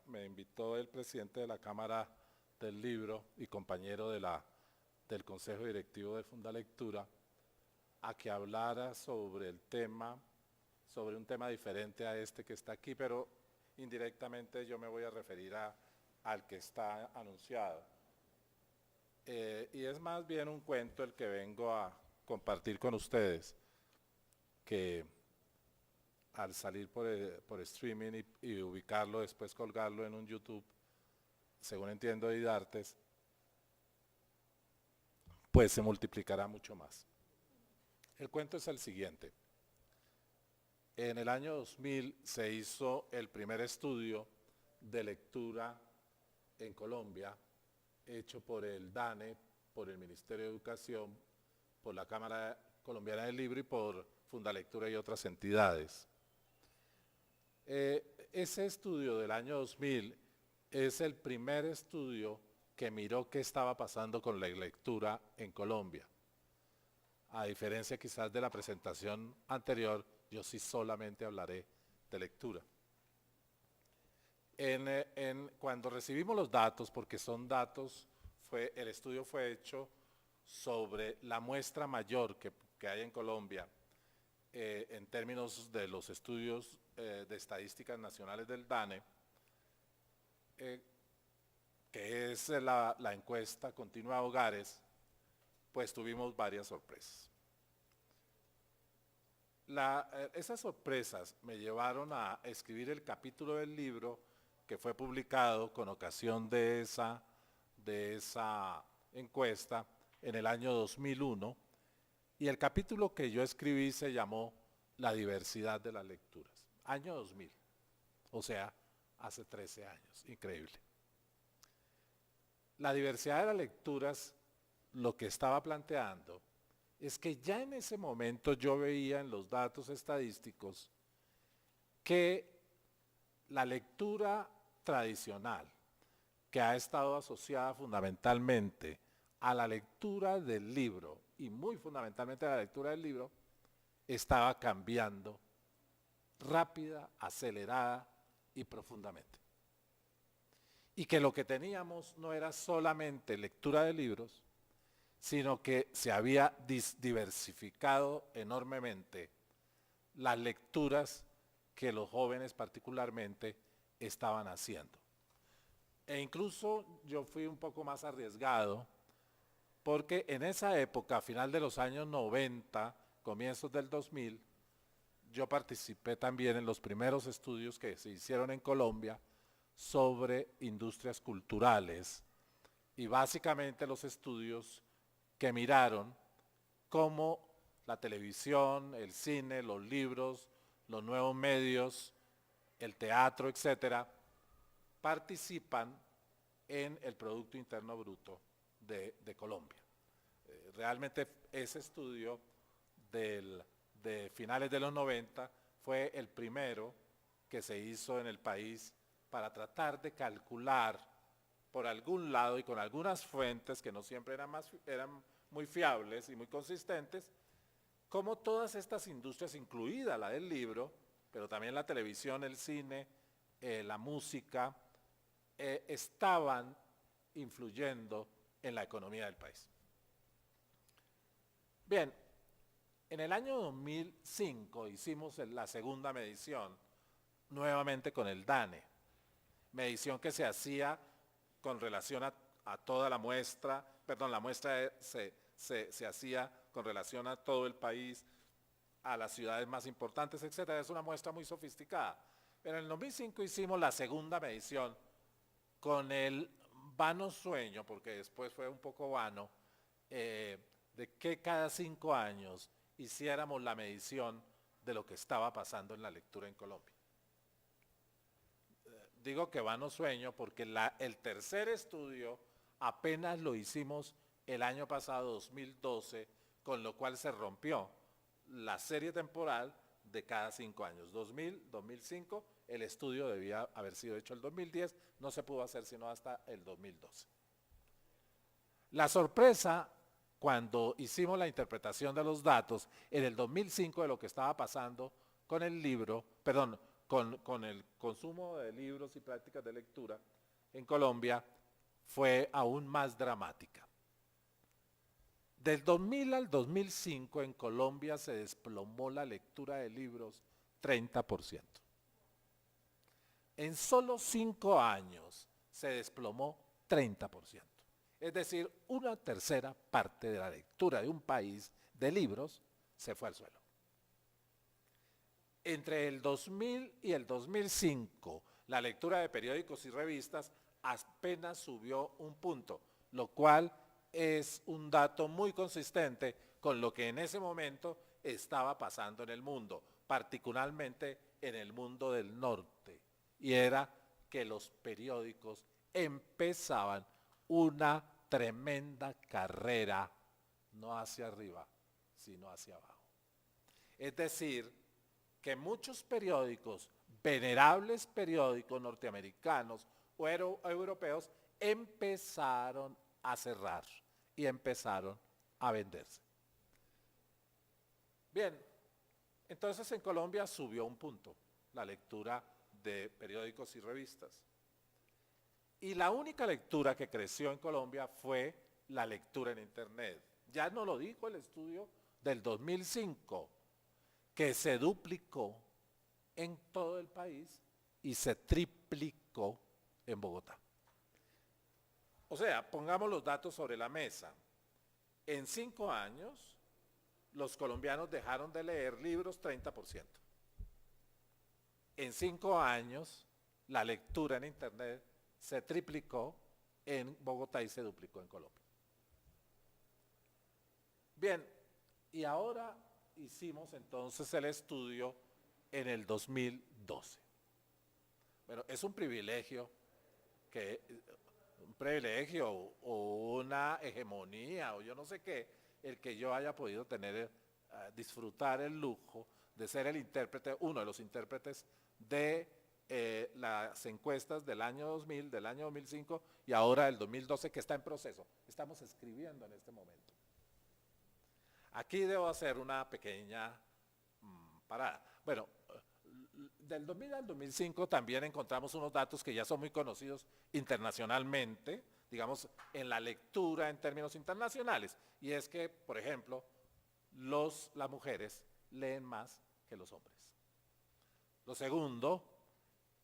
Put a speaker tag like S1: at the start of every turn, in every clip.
S1: me invitó el presidente de la Cámara del Libro y compañero del Consejo Directivo de Fundalectura a que hablara sobre sobre un tema diferente a este que está aquí, pero indirectamente yo me voy a referir al que está anunciado. Y es más bien un cuento el que vengo a compartir con ustedes, que al salir por streaming y ubicarlo, después colgarlo en un YouTube, según entiendo de Idartes, pues se multiplicará mucho más. El cuento es el siguiente. En el año 2000 se hizo el primer estudio de lectura en Colombia, hecho por el DANE, por el Ministerio de Educación, por la Cámara Colombiana del Libro y por Fundalectura y otras entidades. Ese estudio del año 2000 es el primer estudio que miró qué estaba pasando con la lectura en Colombia. A diferencia quizás de la presentación anterior, yo sí solamente hablaré de lectura. Cuando recibimos los datos, porque son datos, el estudio fue hecho sobre la muestra mayor que hay en Colombia, en términos de los estudios de estadísticas nacionales del DANE, que es la encuesta continua de hogares, pues tuvimos varias sorpresas. Esas sorpresas me llevaron a escribir el capítulo del libro que fue publicado con ocasión de esa encuesta en el año 2001, y el capítulo que yo escribí se llamó La diversidad de las lecturas, año 2000, o sea, hace 13 años, increíble. La diversidad de las lecturas, lo que estaba planteando es que ya en ese momento yo veía en los datos estadísticos que la lectura tradicional, que ha estado asociada fundamentalmente a la lectura del libro y muy fundamentalmente a la lectura del libro, estaba cambiando rápida, acelerada y profundamente. Y que lo que teníamos no era solamente lectura de libros, sino que se había diversificado enormemente las lecturas que los jóvenes particularmente estaban haciendo. E incluso yo fui un poco más arriesgado, porque en esa época, a final de los años 90, comienzos del 2000, yo participé también en los primeros estudios que se hicieron en Colombia sobre industrias culturales, y básicamente los estudios que miraron cómo la televisión, el cine, los libros, los nuevos medios, el teatro, etcétera, participan en el Producto Interno Bruto de Colombia. Realmente ese estudio de finales de los 90 fue el primero que se hizo en el país para tratar de calcular por algún lado y con algunas fuentes que no siempre eran muy fiables y muy consistentes, cómo todas estas industrias, incluida la del libro, pero también la televisión, el cine, la música, estaban influyendo en la economía del país. Bien, en el año 2005 hicimos la segunda medición, nuevamente con el DANE, medición que se hacía con relación a toda la muestra, perdón, la muestra se hacía con relación a todo el país, a las ciudades más importantes, etcétera. Es una muestra muy sofisticada. Pero en el 2005 hicimos la segunda medición con el vano sueño, porque después fue un poco vano, de que cada 5 años hiciéramos la medición de lo que estaba pasando en la lectura en Colombia. Digo que vano sueño porque el tercer estudio apenas lo hicimos el año pasado, 2012, con lo cual se rompió la serie temporal de cada 5 años. 2000, 2005, el estudio debía haber sido hecho el 2010, no se pudo hacer sino hasta el 2012. La sorpresa cuando hicimos la interpretación de los datos en el 2005 de lo que estaba pasando con el libro, perdón, con el consumo de libros y prácticas de lectura en Colombia fue aún más dramática. Del 2000 al 2005 en Colombia se desplomó la lectura de libros 30%. En solo 5 años se desplomó 30%. Es decir, una tercera parte de la lectura de un país de libros se fue al suelo. Entre el 2000 y el 2005, la lectura de periódicos y revistas apenas subió un punto, lo cual es un dato muy consistente con lo que en ese momento estaba pasando en el mundo, particularmente en el mundo del norte, y era que los periódicos empezaban una tremenda carrera, no hacia arriba, sino hacia abajo. Es decir, que muchos periódicos, venerables periódicos norteamericanos o europeos, empezaron a cerrar y empezaron a venderse. Bien, entonces en Colombia subió un punto la lectura de periódicos y revistas. Y la única lectura que creció en Colombia fue la lectura en Internet. Ya nos lo dijo el estudio del 2005, que se duplicó en todo el país y se triplicó en Bogotá. O sea, pongamos los datos sobre la mesa. En 5 años, los colombianos dejaron de leer libros 30%. En 5 años, la lectura en Internet se triplicó en Bogotá y se duplicó en Colombia. Bien, y ahora hicimos entonces el estudio en el 2012. Bueno, es un privilegio o una hegemonía o yo no sé qué, el que yo haya podido tener, disfrutar el lujo de ser el intérprete, uno de los intérpretes de las encuestas del año 2000, del año 2005 y ahora del 2012 que está en proceso. Estamos escribiendo en este momento. Aquí debo hacer una pequeña parada. Bueno, del 2000 al 2005 también encontramos unos datos que ya son muy conocidos internacionalmente, digamos, en la lectura en términos internacionales. Y es que, por ejemplo, las mujeres leen más que los hombres. Lo segundo,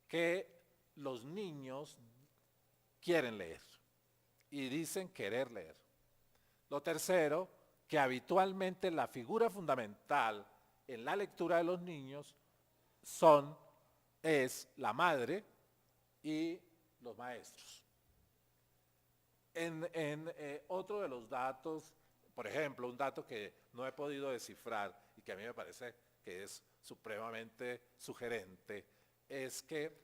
S1: que los niños quieren leer y dicen querer leer. Lo tercero, que habitualmente la figura fundamental en la lectura de los niños es la madre y los maestros. Otro de los datos, por ejemplo, un dato que no he podido descifrar y que a mí me parece que es supremamente sugerente, es que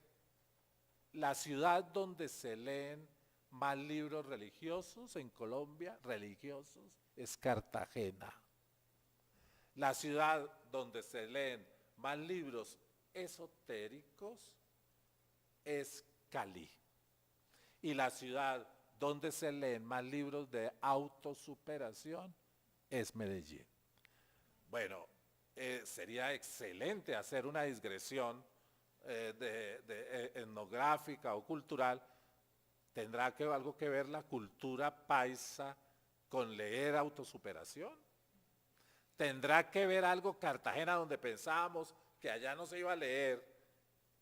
S1: la ciudad donde se leen más libros religiosos en Colombia, religiosos, es Cartagena. La ciudad donde se leen más libros esotéricos es Cali. Y la ciudad donde se leen más libros de autosuperación es Medellín. Bueno, sería excelente hacer una digresión etnográfica o cultural. ¿Tendrá algo que ver la cultura paisa con leer autosuperación? ¿Tendrá que ver algo Cartagena, donde pensábamos que allá no se iba a leer,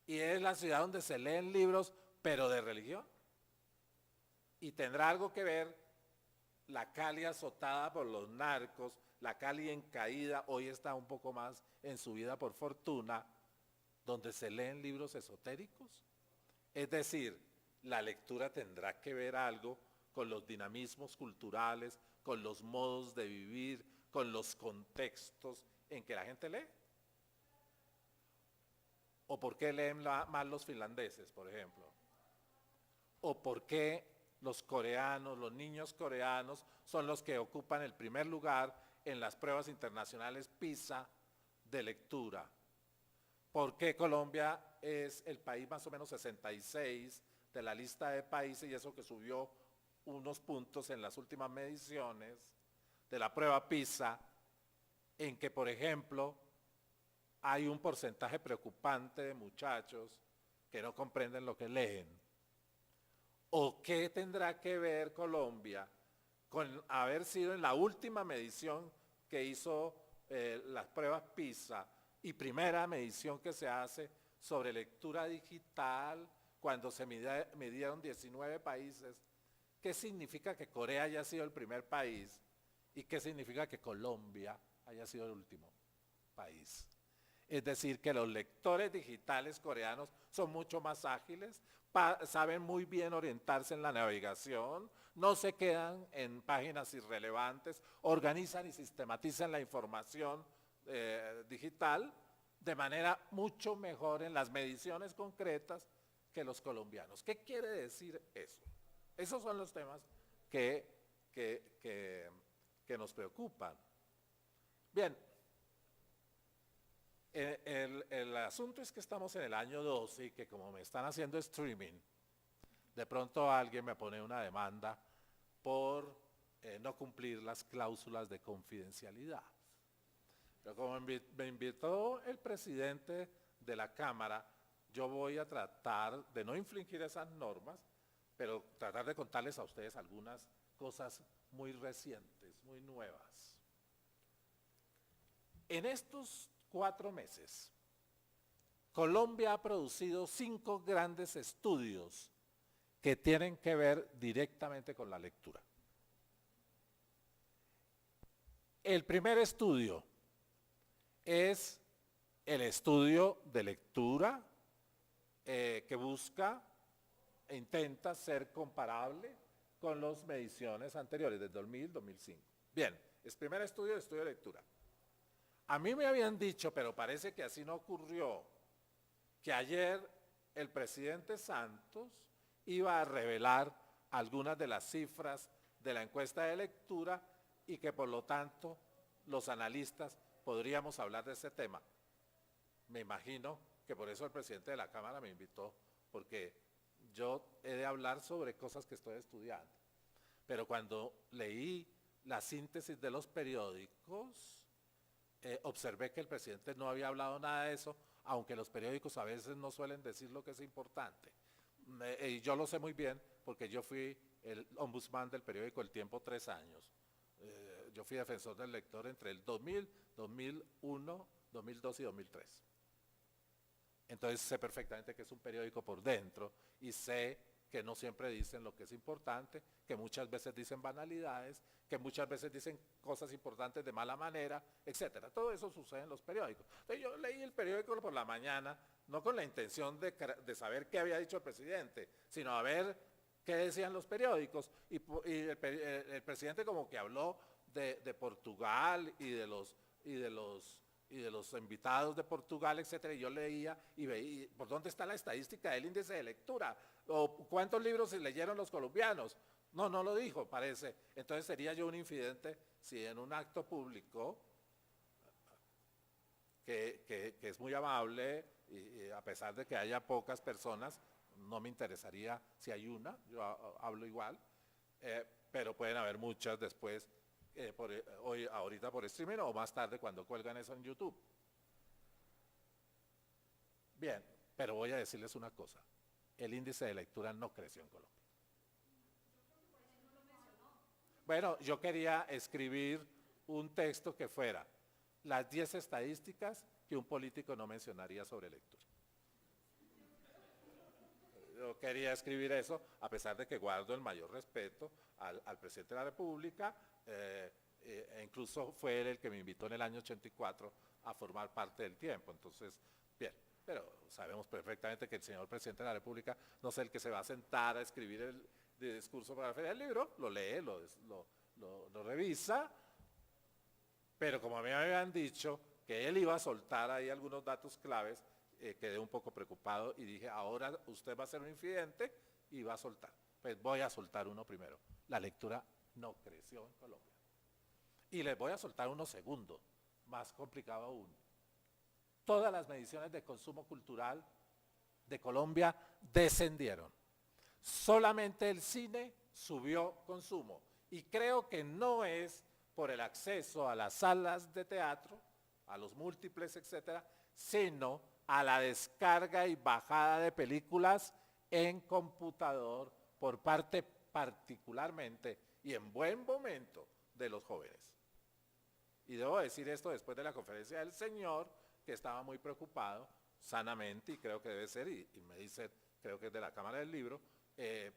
S1: y es la ciudad donde se leen libros, pero de religión? ¿Y tendrá algo que ver la Cali azotada por los narcos, la Cali en caída, hoy está un poco más en subida por fortuna, donde se leen libros esotéricos? Es decir, la lectura tendrá que ver algo con los dinamismos culturales, con los modos de vivir, con los contextos en que la gente lee. ¿O por qué leen más los finlandeses, por ejemplo? ¿O por qué los coreanos, los niños coreanos, son los que ocupan el primer lugar en las pruebas internacionales PISA de lectura? ¿Por qué Colombia es el país más o menos 66 de la lista de países, y eso que subió unos puntos en las últimas mediciones de la prueba PISA, en que, por ejemplo, hay un porcentaje preocupante de muchachos que no comprenden lo que leen. ¿O qué tendrá que ver Colombia con haber sido en la última medición que hizo las pruebas PISA y primera medición que se hace sobre lectura digital cuando se midieron 19 países? ¿Qué significa que Corea haya sido el primer país y qué significa que Colombia haya sido el último país? Es decir, que los lectores digitales coreanos son mucho más ágiles, saben muy bien orientarse en la navegación, no se quedan en páginas irrelevantes, organizan y sistematizan la información digital de manera mucho mejor en las mediciones concretas que los colombianos. ¿Qué quiere decir eso? Esos son los temas que nos preocupan. Bien, el asunto es que estamos en el año 12 y que como me están haciendo streaming, de pronto alguien me pone una demanda por no cumplir las cláusulas de confidencialidad. Pero como me invitó el presidente de la Cámara, yo voy a tratar de no infringir esas normas, pero tratar de contarles a ustedes algunas cosas muy recientes, muy nuevas. En estos 4 meses, Colombia ha producido 5 grandes estudios que tienen que ver directamente con la lectura. El primer estudio es el estudio de lectura que busca e intenta ser comparable con las mediciones anteriores del 2000-2005. Bien, el primer estudio de lectura. A mí me habían dicho, pero parece que así no ocurrió, que ayer el presidente Santos iba a revelar algunas de las cifras de la encuesta de lectura y que por lo tanto los analistas podríamos hablar de ese tema. Me imagino que por eso el presidente de la Cámara me invitó, porque yo he de hablar sobre cosas que estoy estudiando. Pero cuando leí la síntesis de los periódicos, observé que el presidente no había hablado nada de eso, aunque los periódicos a veces no suelen decir lo que es importante. Y yo lo sé muy bien porque yo fui el ombudsman del periódico El Tiempo 3 años. Yo fui defensor del lector entre el 2000, 2001, 2002 y 2003. Entonces sé perfectamente que es un periódico por dentro y sé que no siempre dicen lo que es importante, que muchas veces dicen banalidades, que muchas veces dicen cosas importantes de mala manera, etcétera. Todo eso sucede en los periódicos. Entonces yo leí el periódico por la mañana, no con la intención de saber qué había dicho el presidente, sino a ver qué decían los periódicos. Y el presidente como que habló de Portugal y de los invitados de Portugal, etcétera, y yo leía y veía por dónde está la estadística del índice de lectura, o cuántos libros se leyeron los colombianos. No lo dijo, parece. Entonces sería yo un infidente si en un acto público, que es muy amable, y a pesar de que haya pocas personas, no me interesaría si hay una, yo hablo igual, pero pueden haber muchas después, ahorita por streaming o más tarde cuando cuelgan eso en YouTube. Bien, pero voy a decirles una cosa, el índice de lectura no creció en Colombia. Bueno, yo quería escribir un texto que fuera las 10 estadísticas que un político no mencionaría sobre lectura. Yo quería escribir eso, a pesar de que guardo el mayor respeto al presidente de la República, e incluso fue él el que me invitó en el año 84 a formar parte del Tiempo. Entonces, bien, pero sabemos perfectamente que el señor presidente de la República no es el que se va a sentar a escribir el discurso para la Feria del Libro, lo lee, lo revisa, pero como a mí me habían dicho que él iba a soltar ahí algunos datos claves, quedé un poco preocupado y dije, ahora usted va a ser un infidente y va a soltar. Pues voy a soltar uno primero. La lectura no creció en Colombia. Y les voy a soltar uno segundo, más complicado aún. Todas las mediciones de consumo cultural de Colombia descendieron. Solamente el cine subió consumo. Y creo que no es por el acceso a las salas de teatro, a los múltiples, etcétera, sino a la descarga y bajada de películas en computador por parte particularmente y en buen momento de los jóvenes. Y debo decir esto después de la conferencia del señor, que estaba muy preocupado, sanamente, y creo que debe ser, y me dice, creo que es de la Cámara del Libro,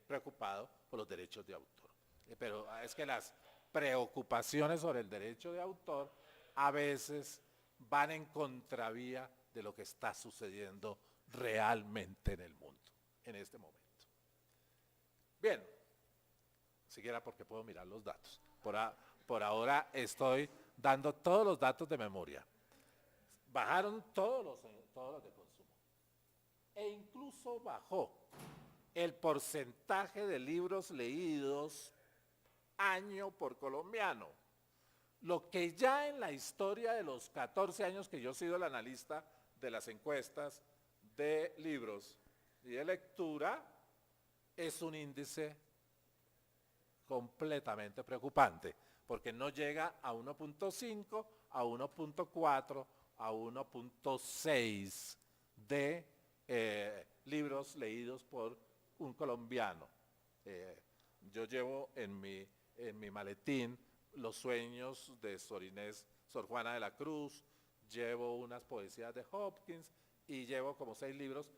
S1: preocupado por los derechos de autor. Pero es que las preocupaciones sobre el derecho de autor a veces van en contravía de lo que está sucediendo realmente en el mundo, en este momento. Bien, siquiera porque puedo mirar los datos. Por ahora estoy dando todos los datos de memoria. Bajaron todos los de consumo. E incluso bajó el porcentaje de libros leídos año por colombiano. Lo que ya en la historia de los 14 años que yo he sido el analista de las encuestas de libros y de lectura, es un índice completamente preocupante, porque no llega a 1.5, a 1.4, a 1.6 de libros leídos por un colombiano. Yo llevo en mi maletín Los sueños de Sor Juana de la Cruz, llevo unas poesías de Hopkins y llevo como 6 libros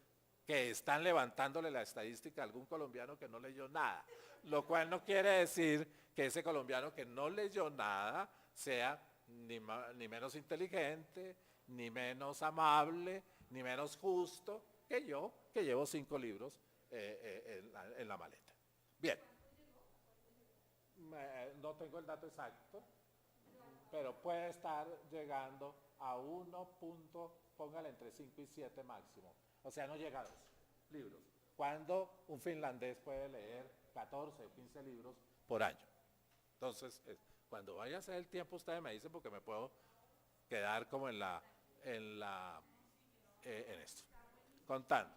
S1: que están levantándole la estadística a algún colombiano que no leyó nada, lo cual no quiere decir que ese colombiano que no leyó nada sea ni menos inteligente, ni menos amable, ni menos justo que yo, que llevo 5 libros en la maleta. Bien, no tengo el dato exacto, pero puede estar llegando a 1. Póngale entre 5 y 7 máximo. O sea, no llega a 2 libros. Cuando un finlandés puede leer 14 o 15 libros por año. Entonces, cuando vaya a ser el tiempo, ustedes me dicen porque me puedo quedar como en esto. Contando.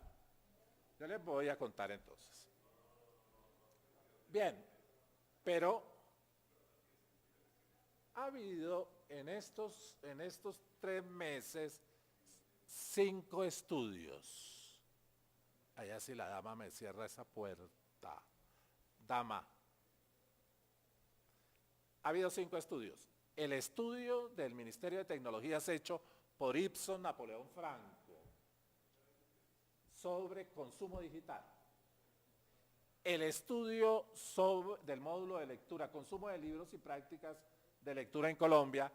S1: Yo les voy a contar entonces. Bien, pero ha habido en estos 3 meses 5 estudios. Allá si la dama me cierra esa puerta. Dama. Ha habido 5 estudios. El estudio del Ministerio de Tecnologías hecho por Ipsos Napoleón Franco sobre consumo digital. El estudio del módulo de lectura, consumo de libros y prácticas de lectura en Colombia,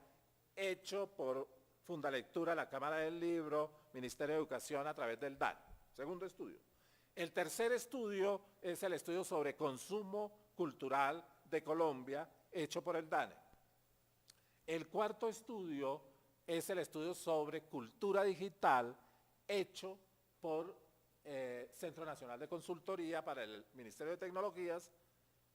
S1: hecho por Fundalectura, la Cámara del Libro, Ministerio de Educación a través del DAN. Segundo estudio. El tercer estudio es el estudio sobre consumo cultural de Colombia, hecho por el DANE. El cuarto estudio es el estudio sobre cultura digital, hecho por Centro Nacional de Consultoría para el Ministerio de Tecnologías,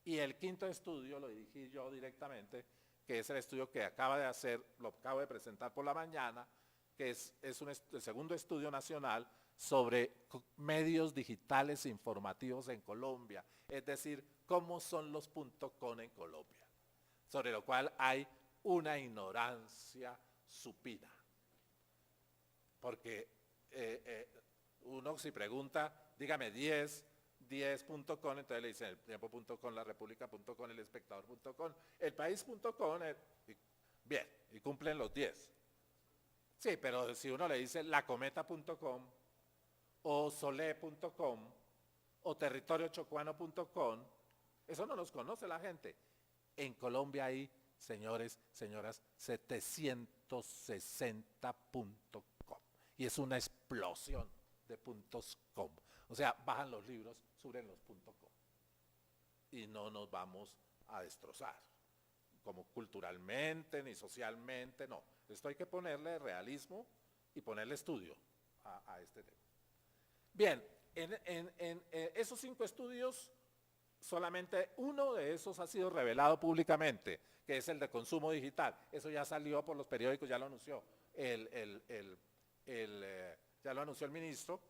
S1: y el quinto estudio lo dirigí yo directamente, que es el estudio que acaba de hacer, lo acabo de presentar por la mañana, que es el segundo estudio nacional sobre medios digitales informativos en Colombia, es decir, cómo son los .com en Colombia, sobre lo cual hay una ignorancia supina. Porque uno si pregunta, dígame 10.com, entonces le dicen el tiempo.com, la república.com, el espectador.com, el país.com, bien, y cumplen los 10. Sí, pero si uno le dice lacometa.com, o sole.com, o territoriochocuano.com, eso no los conoce la gente. En Colombia hay, señores, señoras, 760.com, y es una explosión de .com. O sea, bajan los libros, suben los .com. Y no nos vamos a destrozar, como culturalmente ni socialmente, no. Esto hay que ponerle realismo y ponerle estudio a este tema. Bien, en esos 5 estudios, solamente uno de esos ha sido revelado públicamente, que es el de consumo digital. Eso ya salió por los periódicos, ya lo anunció ya lo anunció el ministro,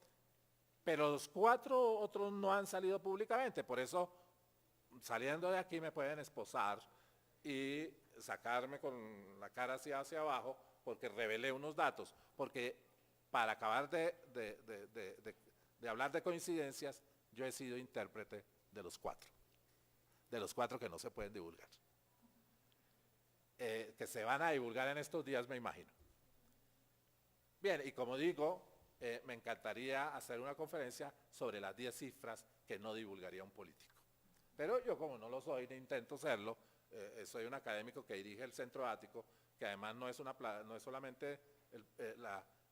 S1: pero los 4 otros no han salido públicamente. Por eso, saliendo de aquí me pueden esposar y sacarme con la cara hacia abajo porque revelé unos datos, porque para acabar de hablar de coincidencias, yo he sido intérprete de los cuatro que no se pueden divulgar, que se van a divulgar en estos días, me imagino. Bien, y como digo, me encantaría hacer una conferencia sobre las 10 cifras que no divulgaría un político. Pero yo, como no lo soy, ni intento serlo, soy un académico que dirige el Centro Ático, que además no es solamente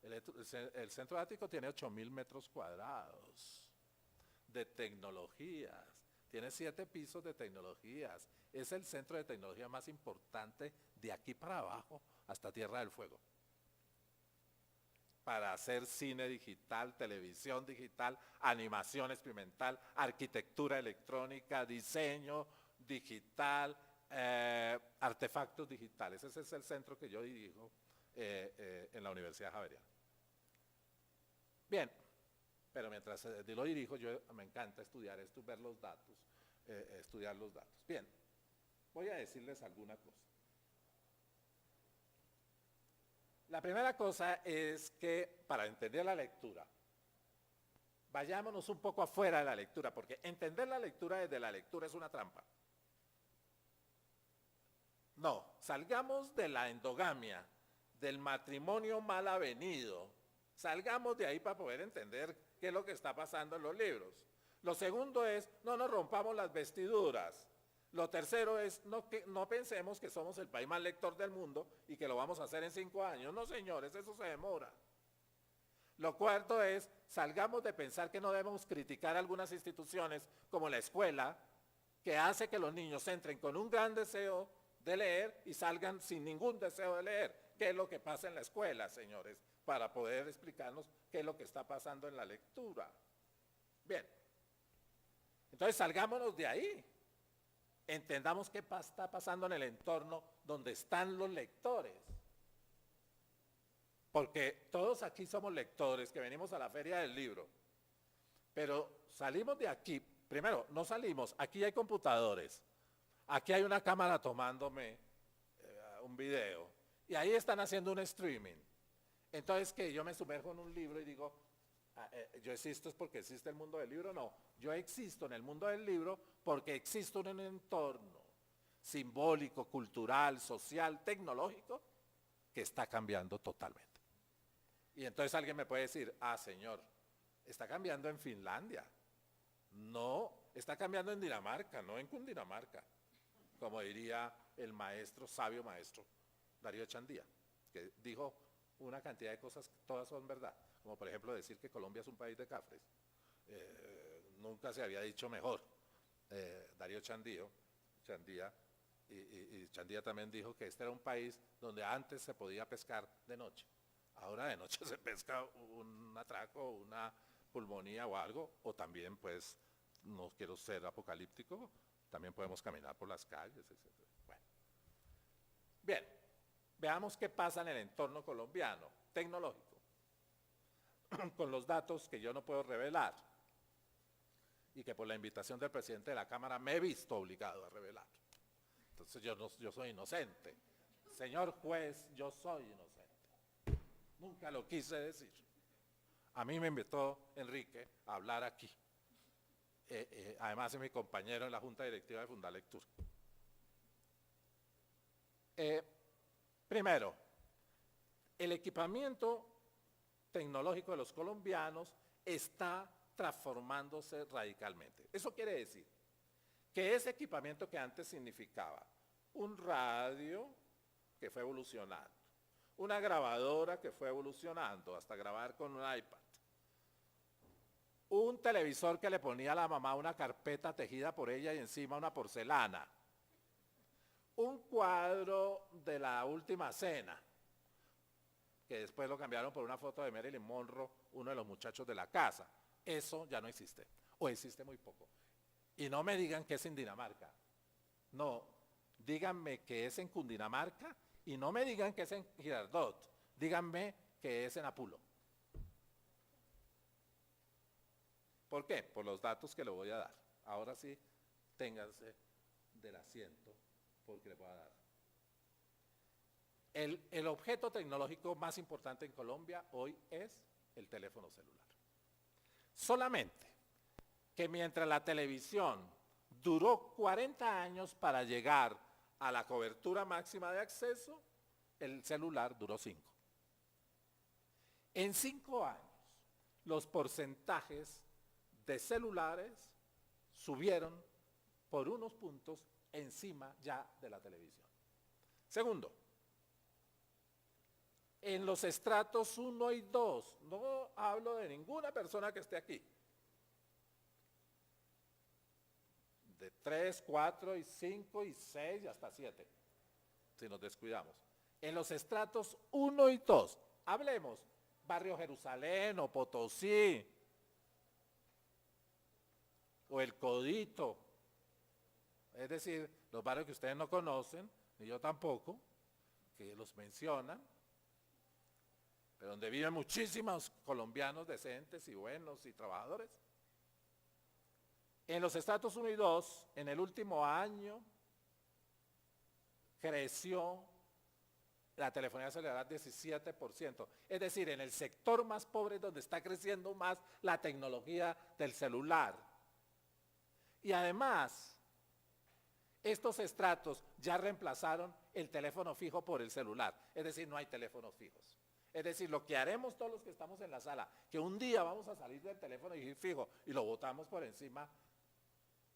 S1: el Centro Ático tiene 8.000 metros cuadrados de tecnologías, tiene 7 pisos de tecnologías, es el centro de tecnología más importante de aquí para abajo hasta Tierra del Fuego, para hacer cine digital, televisión digital, animación experimental, arquitectura electrónica, diseño digital, artefactos digitales. Ese es el centro que yo dirijo en la Universidad Javeriana. Bien, pero mientras lo dirijo, me encanta estudiar esto, ver los datos, estudiar los datos. Bien, voy a decirles alguna cosa. La primera cosa es que para entender la lectura, vayámonos un poco afuera de la lectura, porque entender la lectura desde la lectura es una trampa. No, salgamos de la endogamia, del matrimonio mal avenido, salgamos de ahí para poder entender qué es lo que está pasando en los libros. Lo segundo es, no nos rompamos las vestiduras. Lo tercero es, no pensemos que somos el país más lector del mundo y que lo vamos a hacer en 5 años. No, señores, eso se demora. Lo cuarto es, salgamos de pensar que no debemos criticar algunas instituciones como la escuela, que hace que los niños entren con un gran deseo de leer y salgan sin ningún deseo de leer. ¿Qué es lo que pasa en la escuela, señores? Para poder explicarnos qué es lo que está pasando en la lectura. Bien, entonces salgámonos de ahí. Entendamos qué está pasando en el entorno donde están los lectores. Porque todos aquí somos lectores que venimos a la feria del libro. Pero salimos de aquí, primero, no salimos, aquí hay computadores, aquí hay una cámara tomándome un video, y ahí están haciendo un streaming. Entonces, que yo me sumerjo en un libro y digo, yo existo es porque existe el mundo del libro. No, yo existo en el mundo del libro porque existo en un entorno simbólico, cultural, social, tecnológico que está cambiando totalmente. Y entonces alguien me puede decir, señor, está cambiando en Finlandia. No, está cambiando en Dinamarca, no en Cundinamarca, como diría el maestro, sabio maestro Darío Chandía, que dijo una cantidad de cosas, todas son verdad, como por ejemplo decir que Colombia es un país de cafres. Nunca se había dicho mejor. Darío Chandía, y Chandía también dijo que este era un país donde antes se podía pescar de noche. Ahora de noche se pesca un atraco, una pulmonía o algo, o también pues, no quiero ser apocalíptico, también podemos caminar por las calles, etc. Bueno. Bien, veamos qué pasa en el entorno colombiano, tecnológico, con los datos que yo no puedo revelar y que por la invitación del presidente de la Cámara me he visto obligado a revelar. Entonces yo soy inocente. Señor juez, yo soy inocente. Nunca lo quise decir. A mí me invitó Enrique a hablar aquí. Además es mi compañero en la Junta Directiva de Fundalectura. Primero, el equipamiento tecnológico de los colombianos está transformándose radicalmente. Eso quiere decir que ese equipamiento que antes significaba un radio que fue evolucionando, una grabadora que fue evolucionando hasta grabar con un iPad, un televisor que le ponía a la mamá una carpeta tejida por ella y encima una porcelana, un cuadro de la Última Cena, que después lo cambiaron por una foto de Marilyn Monroe, uno de los muchachos de la casa. Eso ya no existe, o existe muy poco. Y no me digan que es en Dinamarca. No, díganme que es en Cundinamarca y no me digan que es en Girardot. Díganme que es en Apulo. ¿Por qué? Por los datos que le voy a dar. Ahora sí, ténganse del asiento porque le voy a dar. El objeto tecnológico más importante en Colombia hoy es el teléfono celular. Solamente que mientras la televisión duró 40 años para llegar a la cobertura máxima de acceso, el celular duró 5. En 5 años, los porcentajes de celulares subieron por unos puntos encima ya de la televisión. Segundo, en los estratos 1 y 2, no hablo de ninguna persona que esté aquí, de 3, 4 y 5 y 6 y hasta 7, si nos descuidamos. En los estratos 1 y 2, hablemos, Barrio Jerusalén o Potosí, o El Codito, es decir, los barrios que ustedes no conocen, ni yo tampoco, que los mencionan, pero donde viven muchísimos colombianos decentes y buenos y trabajadores. En los estratos 1 y 2, en el último año, creció la telefonía celular 17%. Es decir, en el sector más pobre es donde está creciendo más la tecnología del celular. Y además, estos estratos ya reemplazaron el teléfono fijo por el celular. Es decir, no hay teléfonos fijos. Es decir, lo que haremos todos los que estamos en la sala, que un día vamos a salir del teléfono fijo y lo botamos por encima,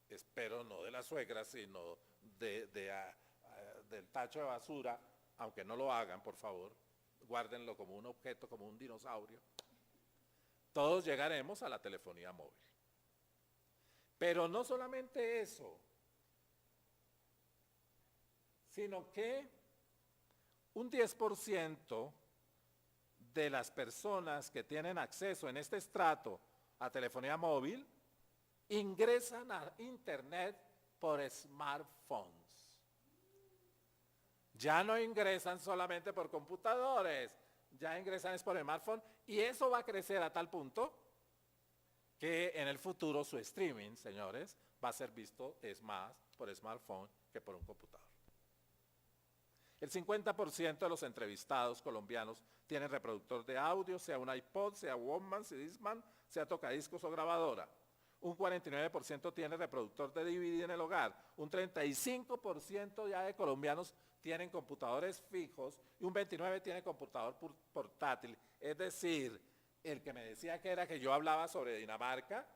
S1: espero no de la suegra, sino del tacho de basura, aunque no lo hagan, por favor, guárdenlo como un objeto, como un dinosaurio. Todos llegaremos a la telefonía móvil. Pero no solamente eso, sino que un 10% de las personas que tienen acceso en este estrato a telefonía móvil ingresan a internet por smartphones. Ya no ingresan solamente por computadores, ya ingresan por smartphone y eso va a crecer a tal punto que en el futuro su streaming, señores, va a ser visto es más por smartphone que por un computador. El 50% de los entrevistados colombianos tienen reproductor de audio, sea un iPod, sea Walkman, sea Discman, sea tocadiscos o grabadora. Un 49% tiene reproductor de DVD en el hogar. Un 35% ya de colombianos tienen computadores fijos y un 29% tiene computador portátil. Es decir, el que me decía que era que yo hablaba sobre Dinamarca,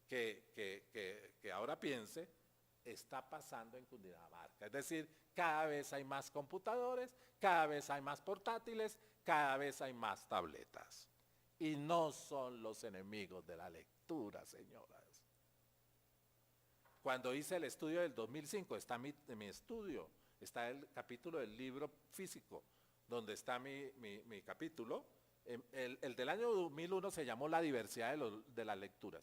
S1: que ahora piense, está pasando en Cundinamarca. Es decir, cada vez hay más computadores, cada vez hay más portátiles, cada vez hay más tabletas. Y no son los enemigos de la lectura, señoras. Cuando hice el estudio del 2005, está mi estudio, está el capítulo del libro físico, donde está mi capítulo. El del año 2001 se llamó La diversidad de las lecturas.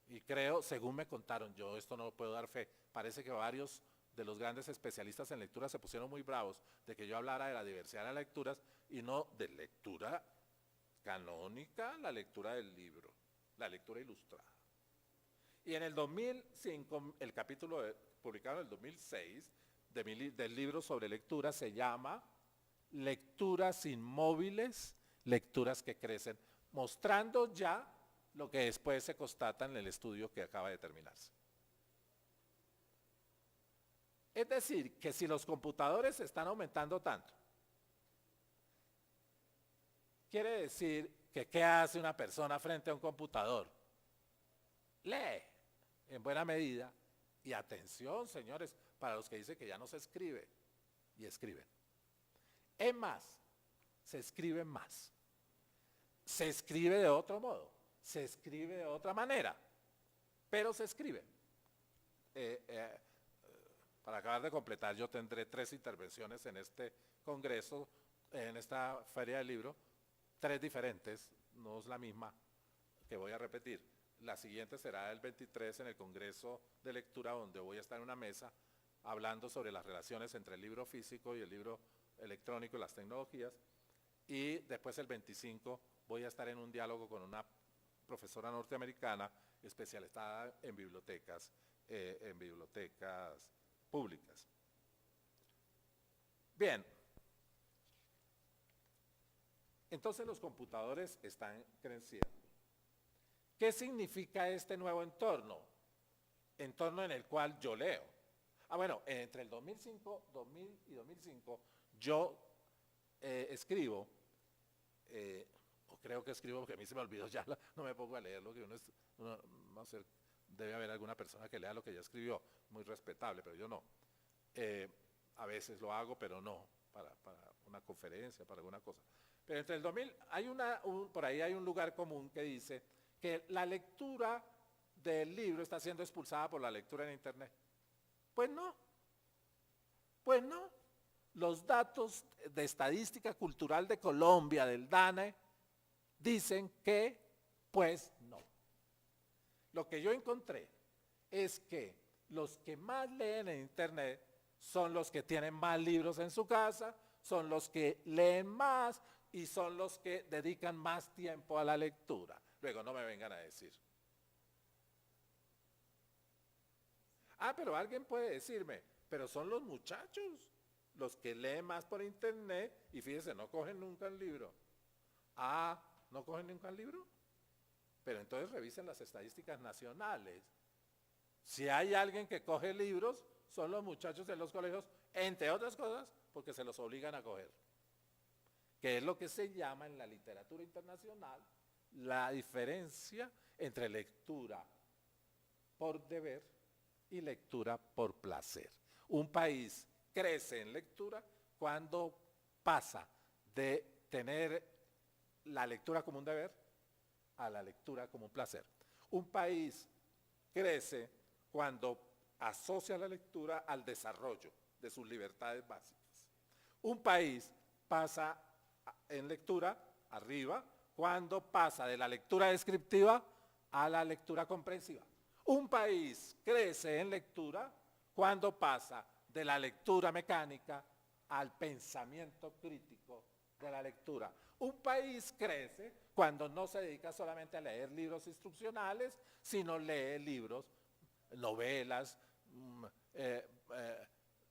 S1: Y creo, según me contaron, yo esto no lo puedo dar fe, parece que varios de los grandes especialistas en lectura se pusieron muy bravos de que yo hablara de la diversidad de las lecturas y no de lectura canónica, la lectura del libro, la lectura ilustrada. Y en el 2005, el capítulo publicado en el 2006 del libro sobre lectura se llama Lecturas inmóviles, lecturas que crecen, mostrando ya lo que después se constata en el estudio que acaba de terminarse. Es decir, que si los computadores están aumentando tanto, quiere decir que ¿qué hace una persona frente a un computador? Lee, en buena medida, y atención, señores, para los que dicen que ya no se escribe, y escriben. Es más, se escribe más. Se escribe de otro modo, se escribe de otra manera, pero se escribe. Para acabar de completar, yo tendré 3 intervenciones en este congreso, en esta feria del libro, 3 diferentes, no es la misma que voy a repetir. La siguiente será el 23 en el congreso de lectura, donde voy a estar en una mesa hablando sobre las relaciones entre el libro físico y el libro electrónico y las tecnologías. Y después el 25 voy a estar en un diálogo con una profesora norteamericana especializada en bibliotecas públicas. Bien. Entonces los computadores están creciendo. ¿Qué significa este nuevo entorno? Entorno en el cual yo leo. Bueno, entre el 2000 y 2005, yo escribo, o creo que escribo porque a mí se me olvidó ya, no me pongo a leerlo, que uno no sé, debe haber alguna persona que lea lo que ya escribió, muy respetable, pero yo no. A veces lo hago, pero no, para una conferencia, para alguna cosa. Pero entre el 2000, por ahí hay un lugar común que dice que la lectura del libro está siendo expulsada por la lectura en Internet. Pues no, pues no. Los datos de Estadística Cultural de Colombia, del DANE, dicen que, pues no. Lo que yo encontré es que los que más leen en Internet son los que tienen más libros en su casa, son los que leen más y son los que dedican más tiempo a la lectura. Luego no me vengan a decir. Pero alguien puede decirme, pero son los muchachos los que leen más por internet y fíjense, no cogen nunca el libro. ¿No cogen nunca el libro? Pero entonces revisen las estadísticas nacionales. Si hay alguien que coge libros, son los muchachos de los colegios, entre otras cosas, porque se los obligan a coger. Que es lo que se llama en la literatura internacional la diferencia entre lectura por deber y lectura por placer. Un país crece en lectura cuando pasa de tener la lectura como un deber a la lectura como un placer. Un país crece cuando asocia la lectura al desarrollo de sus libertades básicas. Un país pasa en lectura arriba cuando pasa de la lectura descriptiva a la lectura comprensiva. Un país crece en lectura cuando pasa de la lectura mecánica al pensamiento crítico de la lectura. Un país crece cuando no se dedica solamente a leer libros instruccionales, sino lee libros, novelas,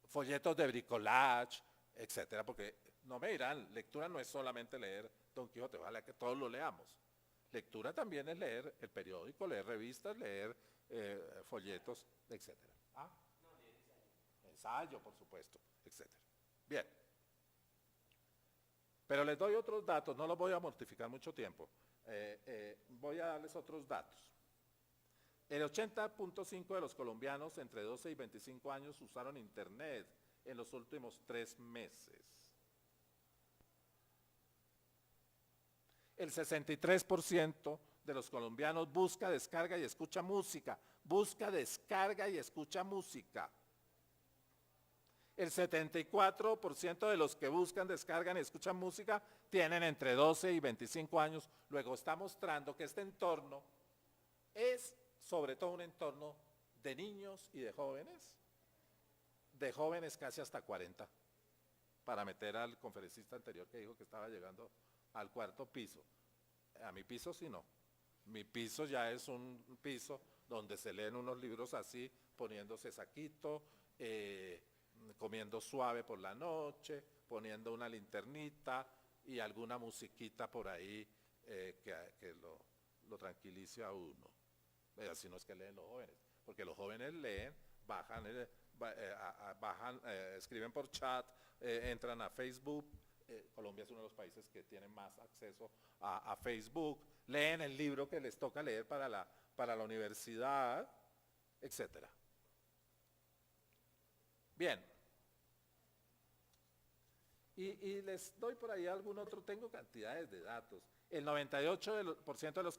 S1: folletos de bricolage, etcétera, porque no me dirán, lectura no es solamente leer Don Quijote, ojalá que todos lo leamos. Lectura también es leer el periódico, leer revistas, leer folletos, etcétera. Ensayo, por supuesto, etcétera. Bien. Pero les doy otros datos, no los voy a mortificar mucho tiempo. Voy a darles otros datos. El 80.5% de los colombianos entre 12 y 25 años usaron internet en los últimos 3 meses. El 63% de los colombianos busca, descarga y escucha música. Busca, descarga y escucha música. El 74% de los que buscan, descargan y escuchan música tienen entre 12 y 25 años. Luego está mostrando que este entorno es sobre todo un entorno de niños y de jóvenes casi hasta 40, para meter al conferencista anterior que dijo que estaba llegando al 4.º piso. A mi piso sí no. Mi piso ya es un piso donde se leen unos libros así, poniéndose saquito, comiendo suave por la noche, poniendo una linternita y alguna musiquita por ahí que lo tranquilice a uno. Así no es que leen los jóvenes, porque los jóvenes leen, bajan, escriben por chat, entran a Facebook. Colombia es uno de los países que tiene más acceso a Facebook, leen el libro que les toca leer para la universidad, etcétera. Bien. Y les doy por ahí algún otro, tengo cantidades de datos. El 98% de los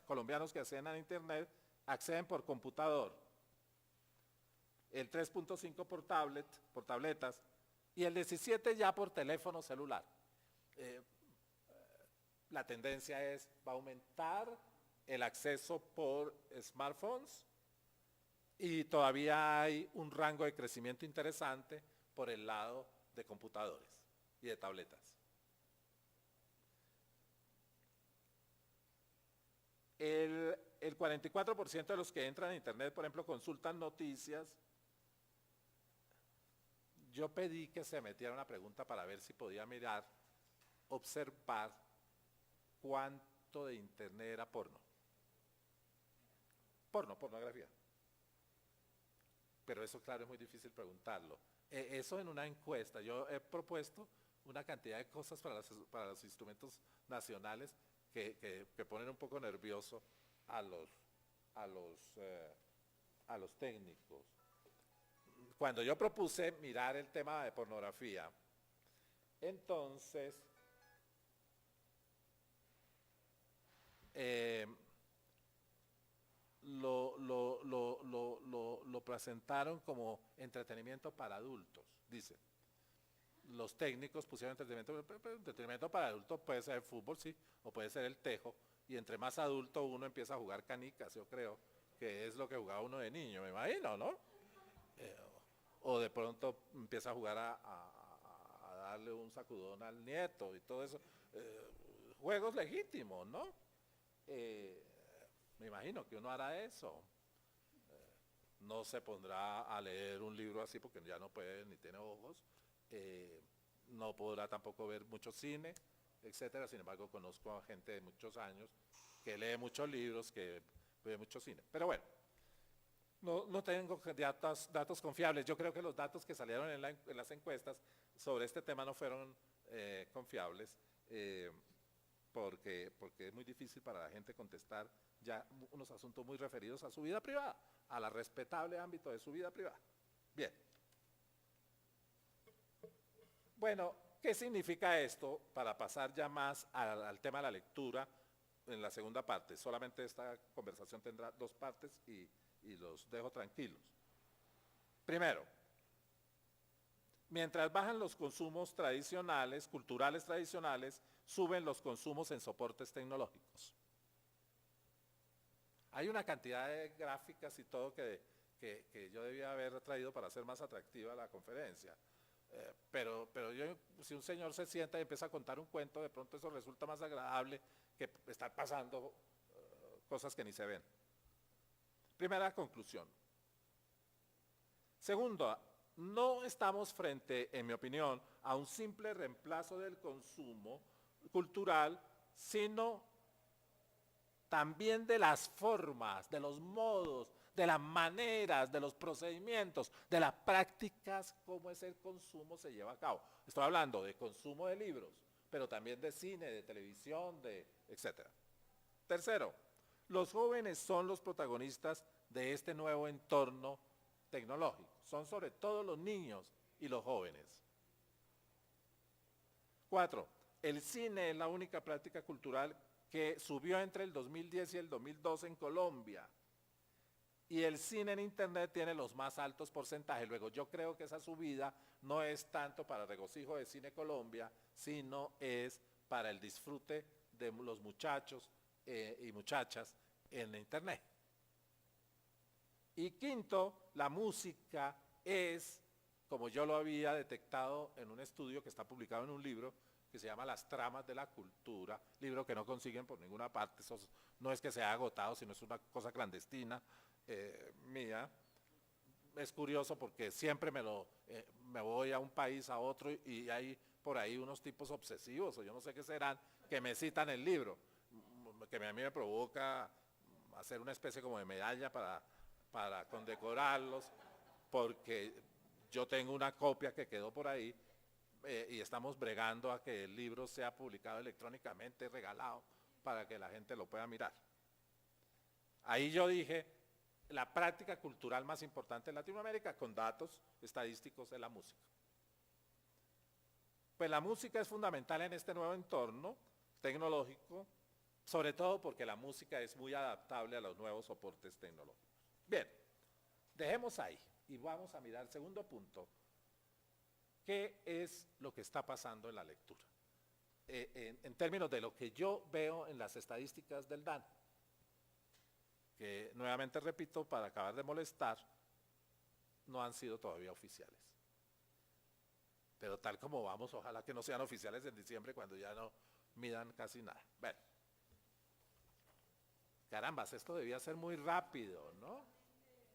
S1: colombianos que acceden a internet, acceden por computador. El 3.5% por tabletas y el 17% ya por teléfono celular. La tendencia va a aumentar el acceso por smartphones y todavía hay un rango de crecimiento interesante por el lado de computadores y de tabletas. El 44% de los que entran a internet, por ejemplo, consultan noticias. Yo pedí que se metiera una pregunta para ver si podía mirar, observar cuánto de internet era porno. Pornografía. Pero eso, claro, es muy difícil preguntarlo. Eso en una encuesta, yo he propuesto una cantidad de cosas para los instrumentos nacionales que ponen un poco nervioso a los técnicos. Cuando yo propuse mirar el tema de pornografía, entonces lo presentaron como entretenimiento para adultos, dice. Los técnicos pusieron entretenimiento para adultos, puede ser el fútbol, sí, o puede ser el tejo, y entre más adulto uno empieza a jugar canicas, yo creo, que es lo que jugaba uno de niño, me imagino, ¿no? O de pronto empieza a jugar a darle un sacudón al nieto y todo eso. Juegos legítimos, ¿no? Me imagino que uno hará eso. No se pondrá a leer un libro así porque ya no puede ni tiene ojos. No podrá tampoco ver mucho cine, etcétera. Sin embargo, conozco a gente de muchos años que lee muchos libros, que ve mucho cine. Pero bueno, no tengo datos confiables. Yo creo que los datos que salieron en las encuestas sobre este tema no fueron confiables, porque es muy difícil para la gente contestar ya unos asuntos muy referidos a su vida privada, a la respetable ámbito de su vida privada. Bien. Bueno, ¿qué significa esto para pasar ya más al tema de la lectura en la segunda parte? Solamente esta conversación tendrá dos partes y los dejo tranquilos. Primero, mientras bajan los consumos tradicionales, culturales tradicionales, suben los consumos en soportes tecnológicos. Hay una cantidad de gráficas y todo que yo debía haber traído para hacer más atractiva la conferencia. Pero si un señor se sienta y empieza a contar un cuento, de pronto eso resulta más agradable que estar pasando cosas que ni se ven. Primera conclusión. Segundo, no estamos frente, en mi opinión, a un simple reemplazo del consumo cultural, sino también de las formas, de los modos, de las maneras, de los procedimientos, de las prácticas, cómo ese consumo se lleva a cabo. Estoy hablando de consumo de libros, pero también de cine, de televisión, etc. Tercero, los jóvenes son los protagonistas de este nuevo entorno tecnológico. Son sobre todo los niños y los jóvenes. 4. El cine es la única práctica cultural que subió entre el 2010 y el 2012 en Colombia. Y el cine en internet tiene los más altos porcentajes. Luego, yo creo que esa subida no es tanto para el regocijo de Cine Colombia, sino es para el disfrute de los muchachos y muchachas en internet. Y quinto, la música es, como yo lo había detectado en un estudio que está publicado en un libro, que se llama Las tramas de la cultura, libro que no consiguen por ninguna parte, eso no es que se haya agotado, sino es una cosa clandestina mía. Es curioso porque siempre me voy a un país, a otro, y hay por ahí unos tipos obsesivos, o yo no sé qué serán, que me citan el libro, que a mí me provoca hacer una especie como de medalla para condecorarlos, porque yo tengo una copia que quedó por ahí, y estamos bregando a que el libro sea publicado electrónicamente, regalado, para que la gente lo pueda mirar. Ahí yo dije, la práctica cultural más importante en Latinoamérica, con datos estadísticos, es la música. Pues la música es fundamental en este nuevo entorno tecnológico, sobre todo porque la música es muy adaptable a los nuevos soportes tecnológicos. Bien, dejemos ahí y vamos a mirar el segundo punto. ¿Qué es lo que está pasando en la lectura? En términos de lo que yo veo en las estadísticas del DAN, que nuevamente repito, para acabar de molestar, no han sido todavía oficiales. Pero tal como vamos, ojalá que no sean oficiales en diciembre cuando ya no midan casi nada. Bueno, carambas, esto debía ser muy rápido, ¿no?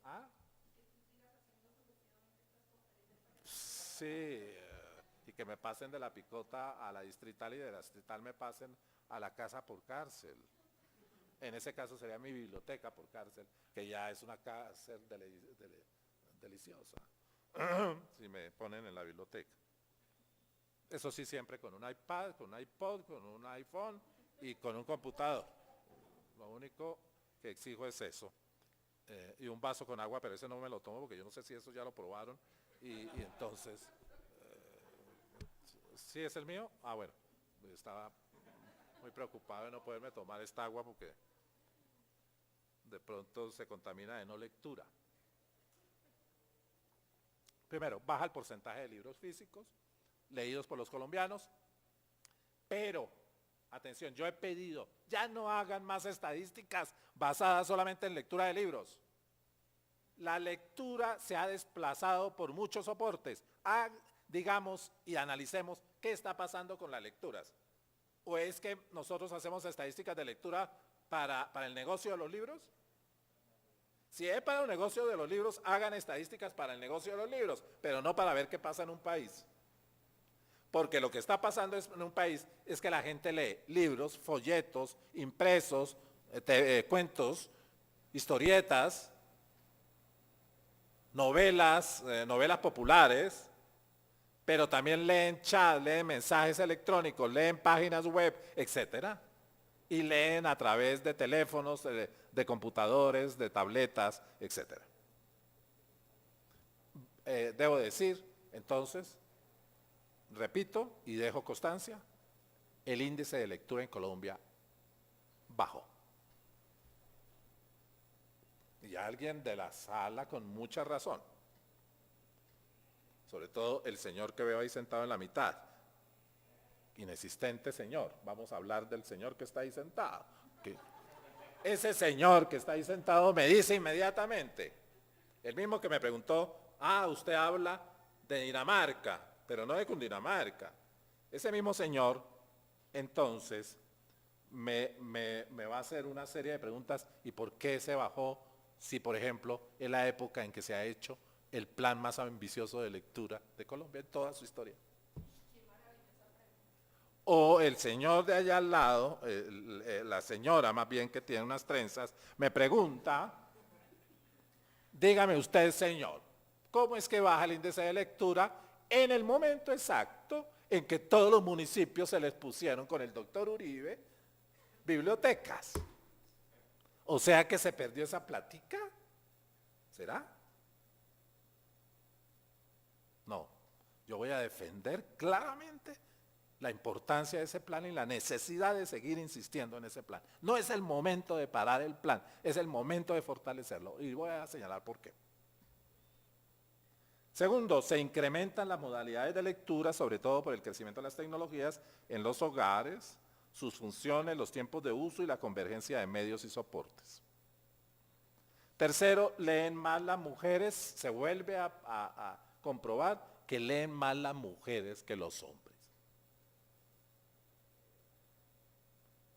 S1: ¿Ah? Sí, y que me pasen de la picota a la distrital y de la distrital me pasen a la casa por cárcel. En ese caso sería mi biblioteca por cárcel, que ya es una cárcel deliciosa, si me ponen en la biblioteca. Eso sí, siempre con un iPad, con un iPod, con un iPhone y con un computador. Lo único que exijo es eso. Y un vaso con agua, pero ese no me lo tomo porque yo no sé si eso ya lo probaron. Y entonces, ¿sí es el mío? Ah, bueno, estaba muy preocupado de no poderme tomar esta agua porque de pronto se contamina de no lectura. Primero, baja el porcentaje de libros físicos leídos por los colombianos, pero, atención, yo he pedido, ya no hagan más estadísticas basadas solamente en lectura de libros. La lectura se ha desplazado por muchos soportes. Digamos y analicemos qué está pasando con las lecturas. ¿O es que nosotros hacemos estadísticas de lectura para el negocio de los libros? Si es para el negocio de los libros, hagan estadísticas para el negocio de los libros, pero no para ver qué pasa en un país. Porque lo que está pasando en un país es que la gente lee libros, folletos, impresos, cuentos, historietas, novelas populares, pero también leen chat, leen mensajes electrónicos, leen páginas web, etcétera, y leen a través de teléfonos, de computadores, de tabletas, etcétera. Debo decir, entonces, repito y dejo constancia, el índice de lectura en Colombia bajó. Y alguien de la sala con mucha razón, sobre todo el señor que veo ahí sentado en la mitad, inexistente señor, vamos a hablar del señor que está ahí sentado. Ese señor que está ahí sentado me dice inmediatamente, el mismo que me preguntó, usted habla de Dinamarca, pero no de Cundinamarca. Ese mismo señor, entonces, me va a hacer una serie de preguntas, ¿y por qué se bajó? Si, por ejemplo, es la época en que se ha hecho el plan más ambicioso de lectura de Colombia en toda su historia. O el señor de allá al lado, la señora más bien que tiene unas trenzas, me pregunta, dígame usted, señor, ¿cómo es que baja el índice de lectura en el momento exacto en que todos los municipios se les pusieron con el doctor Uribe bibliotecas? O sea que se perdió esa plática. ¿Será? No, yo voy a defender claramente la importancia de ese plan y la necesidad de seguir insistiendo en ese plan. No es el momento de parar el plan, es el momento de fortalecerlo. Y voy a señalar por qué. Segundo, se incrementan las modalidades de lectura, sobre todo por el crecimiento de las tecnologías en los hogares, sus funciones, los tiempos de uso y la convergencia de medios y soportes. Tercero, leen más las mujeres, se vuelve a comprobar que leen más las mujeres que los hombres.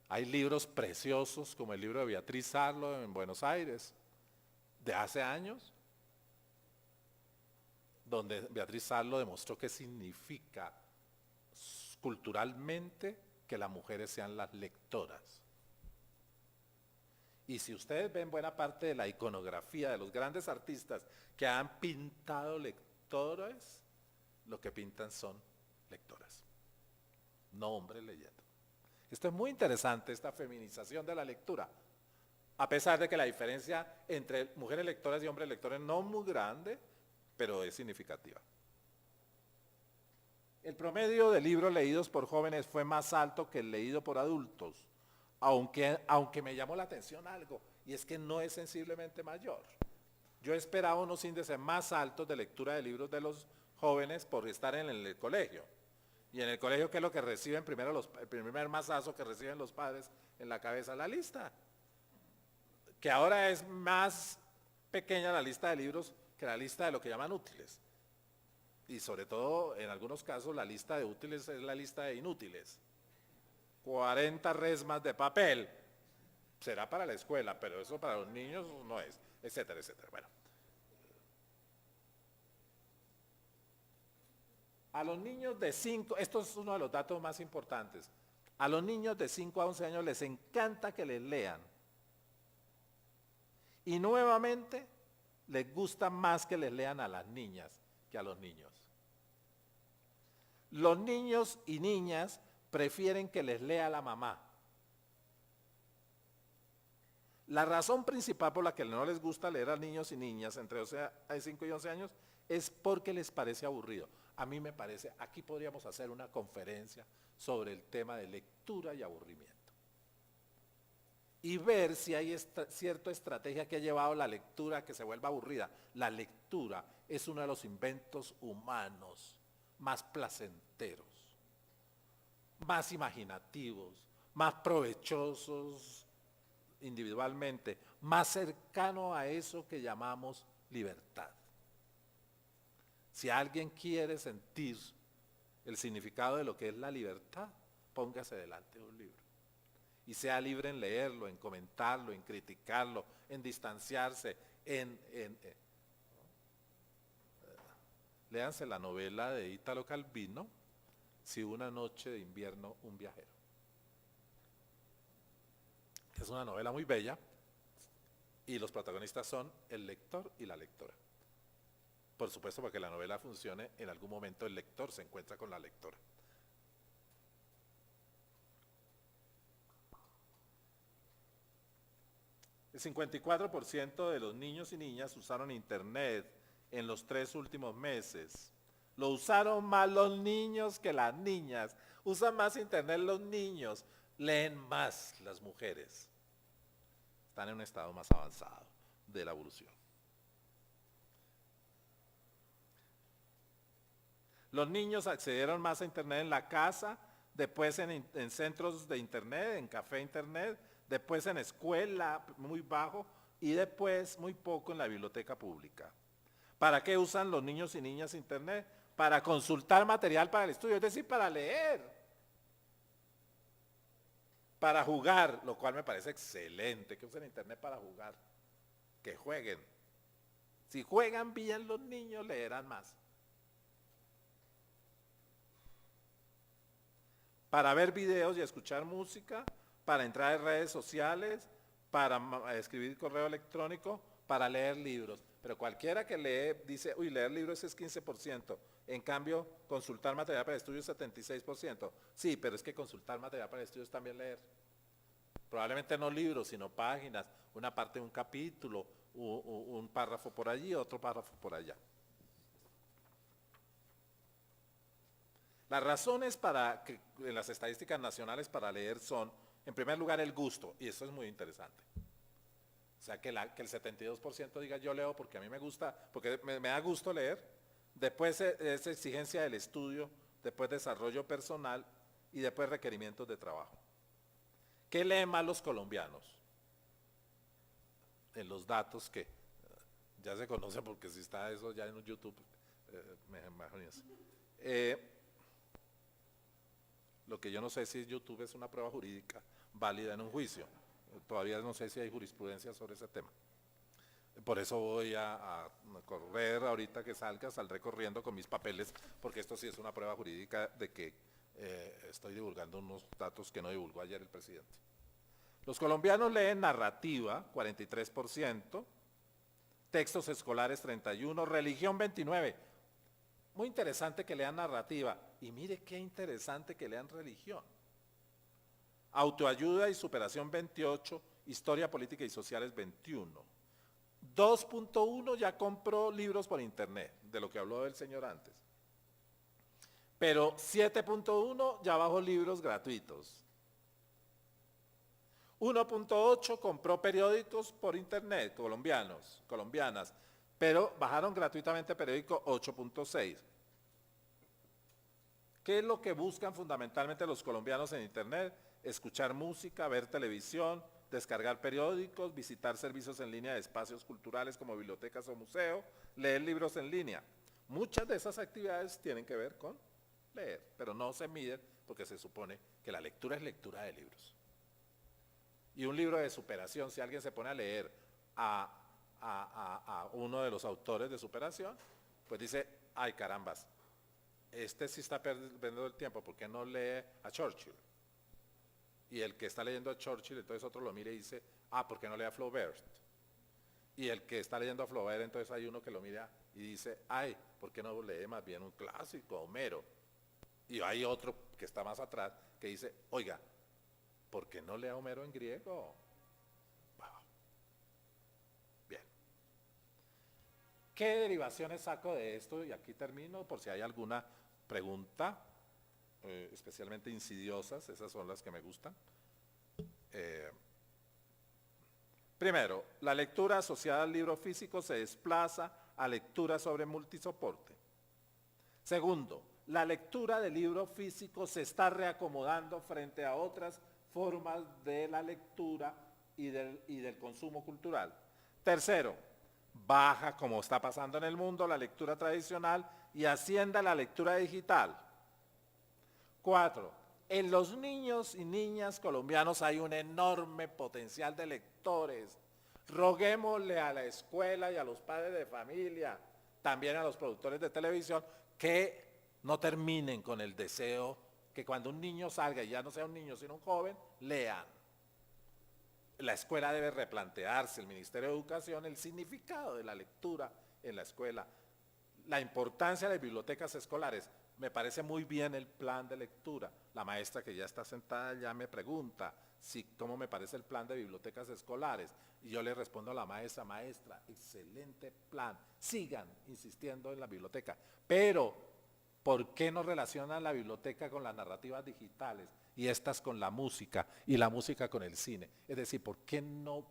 S1: Hay libros preciosos como el libro de Beatriz Sarlo en Buenos Aires, de hace años, donde Beatriz Sarlo demostró qué significa culturalmente que las mujeres sean las lectoras. Y si ustedes ven buena parte de la iconografía de los grandes artistas que han pintado lectores, lo que pintan son lectoras, no hombres leyendo. Esto es muy interesante, esta feminización de la lectura, a pesar de que la diferencia entre mujeres lectoras y hombres lectores no es muy grande, pero es significativa. El promedio de libros leídos por jóvenes fue más alto que el leído por adultos, aunque me llamó la atención algo, y es que no es sensiblemente mayor. Yo esperaba unos índices más altos de lectura de libros de los jóvenes por estar en el colegio. Y en el colegio, ¿qué es lo que reciben primero? El primer mazazo que reciben los padres en la cabeza, la lista. Que ahora es más pequeña la lista de libros que la lista de lo que llaman útiles. Y sobre todo, en algunos casos, la lista de útiles es la lista de inútiles. 40 resmas de papel. Será para la escuela, pero eso para los niños no es, etcétera, etcétera. Bueno. A los niños de 5, esto es uno de los datos más importantes, A los niños de 5 a 11 años les encanta que les lean. Y nuevamente les gusta más que les lean a las niñas que a los niños. Los niños y niñas prefieren que les lea la mamá. La razón principal por la que no les gusta leer a niños y niñas entre 5 y 11 años es porque les parece aburrido. A mí me parece, aquí podríamos hacer una conferencia sobre el tema de lectura y aburrimiento. Y ver si hay cierta estrategia que ha llevado la lectura a que se vuelva aburrida. La lectura es uno de los inventos humanos más placenteros, más imaginativos, más provechosos individualmente, más cercano a eso que llamamos libertad. Si alguien quiere sentir el significado de lo que es la libertad, póngase delante de un libro. Y sea libre en leerlo, en comentarlo, en criticarlo, en distanciarse, léanse la novela de Italo Calvino, Si una noche de invierno un viajero. Es una novela muy bella y los protagonistas son el lector y la lectora. Por supuesto, para que la novela funcione, en algún momento el lector se encuentra con la lectora. El 54% de los niños y niñas usaron internet en los 3 últimos meses. Lo usaron más los niños que las niñas. Usan más internet los niños, leen más las mujeres. Están en un estado más avanzado de la evolución. Los niños accedieron más a internet en la casa, después en centros de internet, en café internet, después en escuela, muy bajo, y después muy poco en la biblioteca pública. ¿Para qué usan los niños y niñas internet? Para consultar material para el estudio, es decir, para leer. Para jugar, lo cual me parece excelente, que usen internet para jugar, que jueguen. Si juegan bien los niños, leerán más. Para ver videos y escuchar música, para entrar en redes sociales, para escribir correo electrónico, para leer libros. Pero cualquiera que lee, dice, uy, leer libros es 15%. En cambio, consultar material para estudios es 76%. Sí, pero es que consultar material para estudios es también leer. Probablemente no libros, sino páginas, una parte de un capítulo, un párrafo por allí, otro párrafo por allá. Las razones en las estadísticas nacionales para leer son, en primer lugar, el gusto, y eso es muy interesante. O sea, que el 72% diga yo leo porque a mí me gusta, porque me da gusto leer. Después es exigencia del estudio, después desarrollo personal y después requerimientos de trabajo. ¿Qué leen más los colombianos? En los datos que ya se conocen porque si está eso ya en YouTube, lo que yo no sé si YouTube es una prueba jurídica válida en un juicio. Todavía no sé si hay jurisprudencia sobre ese tema. Por eso voy a correr ahorita que salga, saldré corriendo con mis papeles, porque esto sí es una prueba jurídica de que estoy divulgando unos datos que no divulgó ayer el presidente. Los colombianos leen narrativa, 43%, textos escolares, 31%, religión, 29%. Muy interesante que lean narrativa, y mire qué interesante que lean religión. Autoayuda y superación, 28%, historia política y sociales, 21%. 2.1 ya compró libros por internet, de lo que habló el señor antes. Pero 7.1 ya bajó libros gratuitos. 1.8 compró periódicos por internet, colombianas, pero bajaron gratuitamente periódico 8.6. ¿Qué es lo que buscan fundamentalmente los colombianos en internet? Escuchar música, ver televisión, descargar periódicos, visitar servicios en línea de espacios culturales como bibliotecas o museos, leer libros en línea. Muchas de esas actividades tienen que ver con leer, pero no se miden porque se supone que la lectura es lectura de libros. Y un libro de superación, si alguien se pone a leer a uno de los autores de superación, pues dice, ay carambas, este sí está perdiendo el tiempo, ¿por qué no lee a Churchill? Y el que está leyendo a Churchill, entonces otro lo mira y dice, ah, ¿por qué no lee a Flaubert? Y el que está leyendo a Flaubert, entonces hay uno que lo mira y dice, ay, ¿por qué no lee más bien un clásico, Homero? Y hay otro que está más atrás que dice, oiga, ¿por qué no lee a Homero en griego? Wow. Bien. ¿Qué derivaciones saco de esto? Y aquí termino por si hay alguna pregunta, especialmente insidiosas, esas son las que me gustan. Primero, la lectura asociada al libro físico se desplaza a lectura sobre multisoporte. Segundo, la lectura del libro físico se está reacomodando frente a otras formas de la lectura y del consumo cultural. Tercero, baja, como está pasando en el mundo, la lectura tradicional y asciende a la lectura digital. 4. En los niños y niñas colombianos hay un enorme potencial de lectores. Roguémosle a la escuela y a los padres de familia, también a los productores de televisión, que no terminen con el deseo que cuando un niño salga, y ya no sea un niño sino un joven, lean. La escuela debe replantearse, el Ministerio de Educación, el significado de la lectura en la escuela, la importancia de las bibliotecas escolares. Me parece muy bien el plan de lectura. La maestra que ya está sentada ya me pregunta cómo me parece el plan de bibliotecas escolares. Y yo le respondo a la maestra, maestra, excelente plan, sigan insistiendo en la biblioteca. Pero, ¿por qué no relacionan la biblioteca con las narrativas digitales y estas con la música y la música con el cine? Es decir, ¿por qué no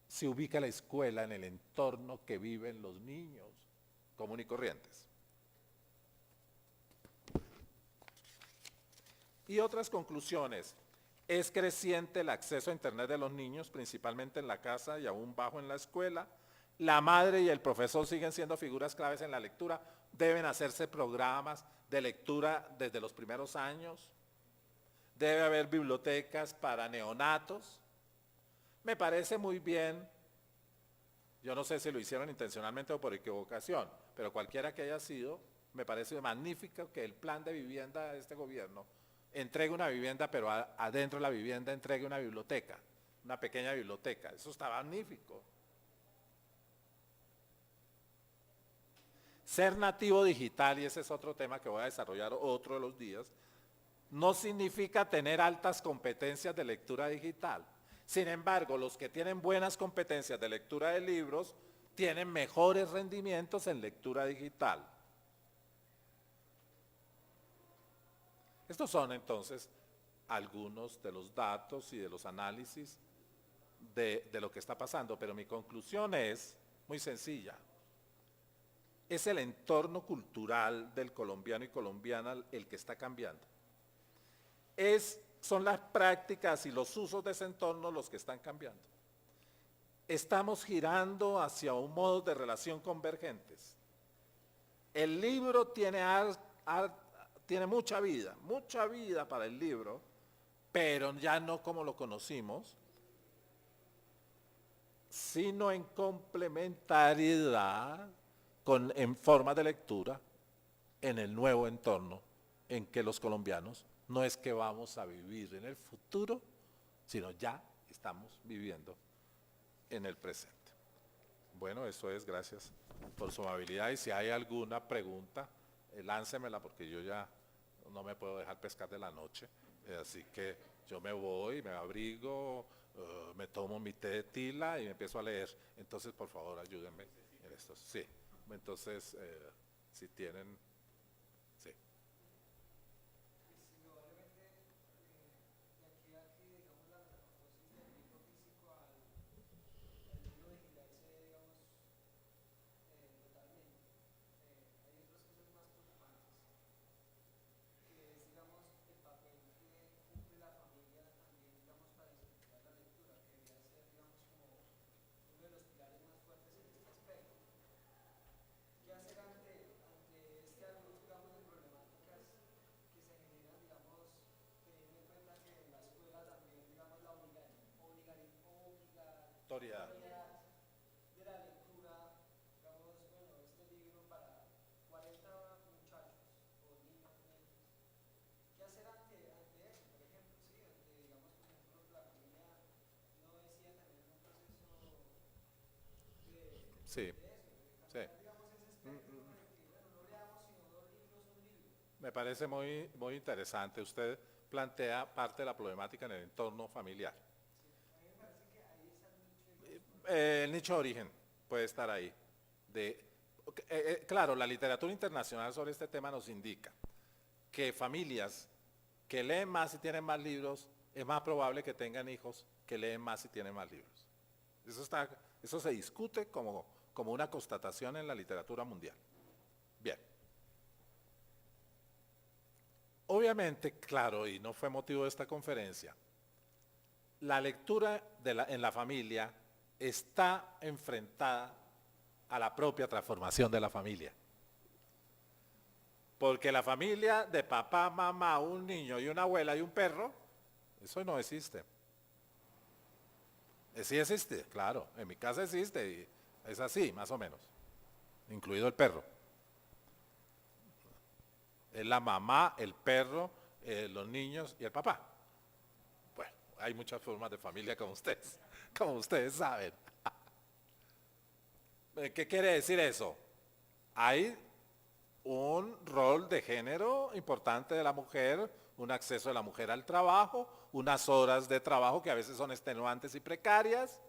S1: se ubica la escuela en el entorno que viven los niños comunes y corrientes? Y otras conclusiones. Es creciente el acceso a Internet de los niños, principalmente en la casa y aún bajo en la escuela. La madre y el profesor siguen siendo figuras claves en la lectura. Deben hacerse programas de lectura desde los primeros años. Debe haber bibliotecas para neonatos. Me parece muy bien, yo no sé si lo hicieron intencionalmente o por equivocación, pero cualquiera que haya sido, me parece magnífico que el plan de vivienda de este gobierno entregue una vivienda, pero adentro de la vivienda entregue una biblioteca, una pequeña biblioteca. Eso está magnífico. Ser nativo digital, y ese es otro tema que voy a desarrollar otro de los días, no significa tener altas competencias de lectura digital. Sin embargo, los que tienen buenas competencias de lectura de libros tienen mejores rendimientos en lectura digital. Estos son entonces algunos de los datos y de los análisis de lo que está pasando, pero mi conclusión es muy sencilla. Es el entorno cultural del colombiano y colombiana el que está cambiando. Son las prácticas y los usos de ese entorno los que están cambiando. Estamos girando hacia un modo de relación convergentes. El libro tiene mucha vida para el libro, pero ya no como lo conocimos, sino en complementariedad en forma de lectura en el nuevo entorno en que los colombianos no es que vamos a vivir en el futuro, sino ya estamos viviendo en el presente. Bueno, eso es, gracias por su amabilidad, y si hay alguna pregunta, láncemela porque yo ya no me puedo dejar pescar de la noche, así que yo me voy, me abrigo, me tomo mi té de tila y me empiezo a leer. Entonces, por favor, ayúdenme en esto. Sí, entonces, si tienen, sí. Sí, sí. Me parece muy, muy interesante. Usted plantea parte de la problemática en el entorno familiar. El nicho de origen puede estar ahí. De, claro, la literatura internacional sobre este tema nos indica que familias que leen más y tienen más libros, es más probable que tengan hijos que leen más y tienen más libros. Eso se discute como una constatación en la literatura mundial. Bien. Obviamente, claro, y no fue motivo de esta conferencia, la lectura en la familia está enfrentada a la propia transformación de la familia. Porque la familia de papá, mamá, un niño y una abuela y un perro, eso no existe. Sí existe, claro, en mi casa existe y es así, más o menos, incluido el perro. Es la mamá, el perro, los niños y el papá. Bueno, hay muchas formas de familia como ustedes saben. ¿Qué quiere decir eso? Hay un rol de género importante de la mujer, un acceso de la mujer al trabajo, unas horas de trabajo que a veces son extenuantes y precarias,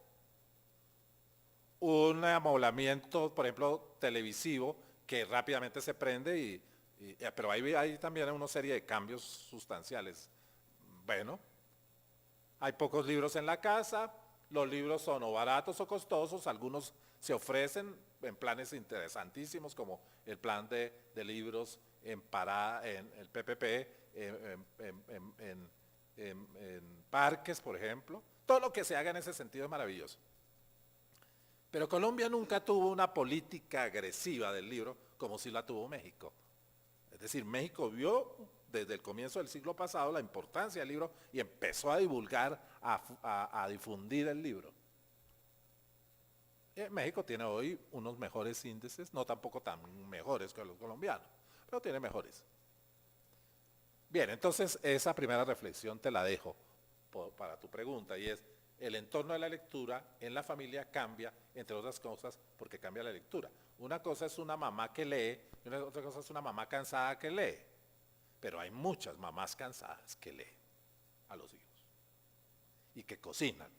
S1: un amoblamiento, por ejemplo, televisivo, que rápidamente se prende, pero hay también una serie de cambios sustanciales. Bueno, hay pocos libros en la casa, los libros son o baratos o costosos, algunos se ofrecen en planes interesantísimos como el plan de libros en el PPP, en parques, por ejemplo. Todo lo que se haga en ese sentido es maravilloso. Pero Colombia nunca tuvo una política agresiva del libro como si la tuvo México. Es decir, México vio desde el comienzo del siglo pasado la importancia del libro y empezó a divulgar, a difundir el libro. México tiene hoy unos mejores índices, no tampoco tan mejores que los colombianos, pero tiene mejores. Bien, entonces esa primera reflexión te la dejo para tu pregunta y es, el entorno de la lectura en la familia cambia, entre otras cosas, porque cambia la lectura. Una cosa es una mamá que lee, y otra cosa es una mamá cansada que lee, pero hay muchas mamás cansadas que leen a los hijos y que cocinan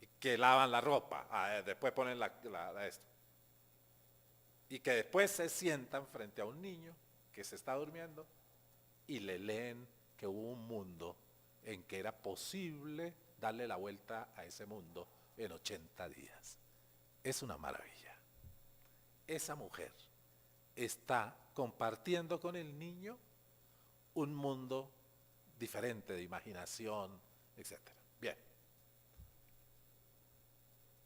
S1: y que lavan la ropa, después ponen esto, y que después se sientan frente a un niño que se está durmiendo y le leen que hubo un mundo en que era posible darle la vuelta a ese mundo en 80 días. Es una maravilla. Esa mujer está compartiendo con el niño un mundo diferente de imaginación, etc. Bien.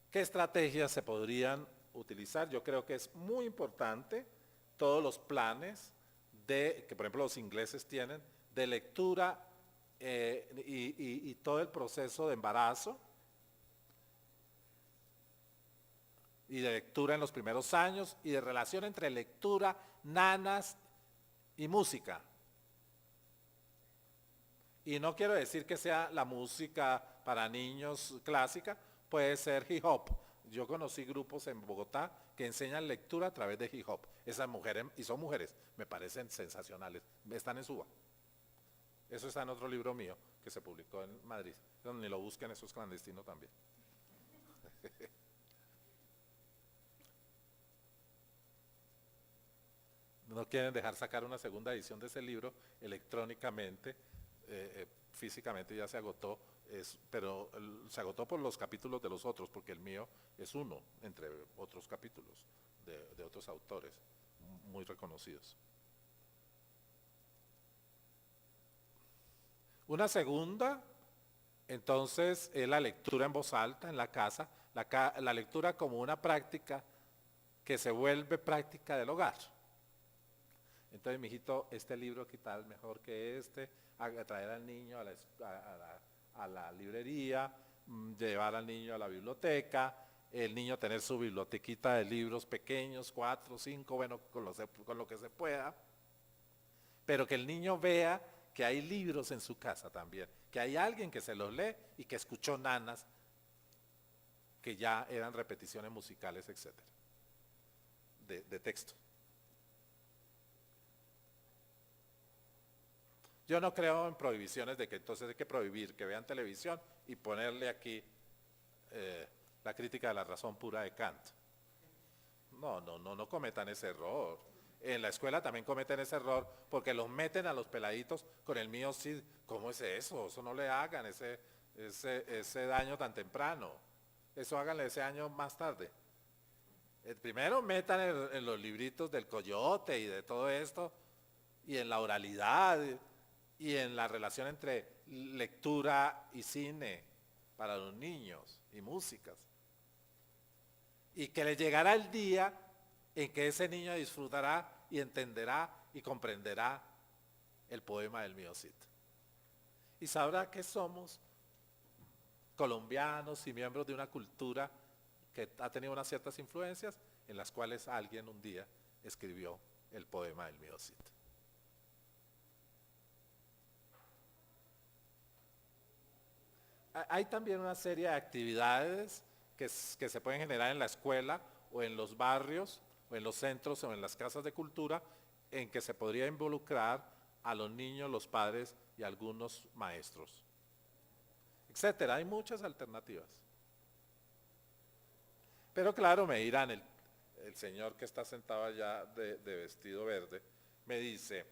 S1: ¿Qué estrategias se podrían utilizar? Yo creo que es muy importante todos los planes que por ejemplo los ingleses tienen de lectura y todo el proceso de embarazo y de lectura en los primeros años y de relación entre lectura, nanas y música. Y no quiero decir que sea la música para niños clásica, puede ser hip hop. Yo conocí grupos en Bogotá que enseñan lectura a través de hip hop. Esas mujeres, y son mujeres, me parecen sensacionales, están en Suba. Eso está en otro libro mío que se publicó en Madrid. Ni lo busquen, eso es clandestino también. No quieren dejar sacar una segunda edición de ese libro electrónicamente, físicamente ya se agotó, pero se agotó por los capítulos de los otros, porque el mío es uno entre otros capítulos de otros autores muy reconocidos. Una segunda, entonces, es la lectura en voz alta en la casa, la lectura como una práctica que se vuelve práctica del hogar. Entonces, mijito, este libro, ¿qué tal? Mejor que este, traer al niño a la librería, llevar al niño a la biblioteca, el niño tener su bibliotequita de libros pequeños, 4, 5, bueno, con lo que se pueda, pero que el niño vea que hay libros en su casa también, que hay alguien que se los lee y que escuchó nanas que ya eran repeticiones musicales, etcétera, de texto. Yo no creo en prohibiciones de que entonces hay que prohibir que vean televisión y ponerle aquí la crítica de la razón pura de Kant. No cometan ese error. En la escuela también cometen ese error porque los meten a los peladitos con el mío sí. ¿Cómo es eso? Eso no le hagan ese daño tan temprano. Eso háganle ese año más tarde. Primero metan en los libritos del coyote y de todo esto, y en la oralidad, y en la relación entre lectura y cine para los niños, y músicas. Y que le llegará el día en que ese niño disfrutará y entenderá y comprenderá el poema del mío Cid. Y sabrá que somos colombianos y miembros de una cultura que ha tenido unas ciertas influencias en las cuales alguien un día escribió el poema del mío Cid. Hay también una serie de actividades que se pueden generar en la escuela o en los barrios o en los centros o en las casas de cultura en que se podría involucrar a los niños, los padres y algunos maestros, etcétera. Hay muchas alternativas. Pero claro, me dirán, el señor que está sentado allá de vestido verde, me dice,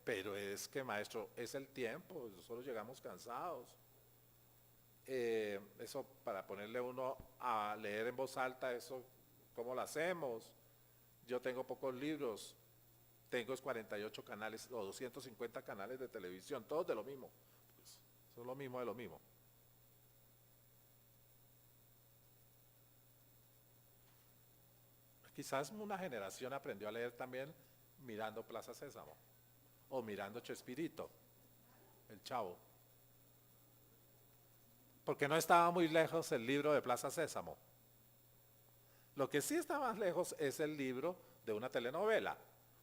S1: pero es que maestro, es el tiempo, nosotros llegamos cansados. Eso para ponerle uno a leer en voz alta, eso, ¿cómo lo hacemos? Yo tengo pocos libros, tengo 48 canales o 250 canales de televisión, todos de lo mismo. Pues, son lo mismo de lo mismo. Quizás una generación aprendió a leer también mirando Plaza Sésamo o mirando Chespirito, el Chavo. Porque no estaba muy lejos el libro de Plaza Sésamo. Lo que sí está más lejos es el libro de una telenovela.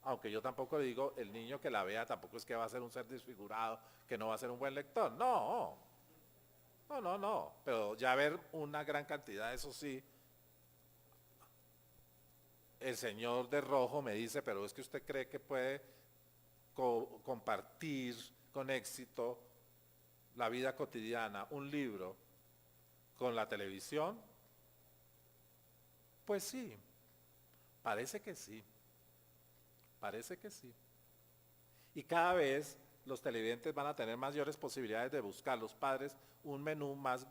S1: Aunque yo tampoco digo, el niño que la vea tampoco es que va a ser un ser desfigurado, que no va a ser un buen lector. No. Pero ya ver una gran cantidad, eso sí. El señor de rojo me dice, pero es que usted cree que puede compartir con éxito la vida cotidiana, un libro, con la televisión. Pues sí, parece que sí, parece que sí. Y cada vez los televidentes van a tener mayores posibilidades de buscar los padres un menú más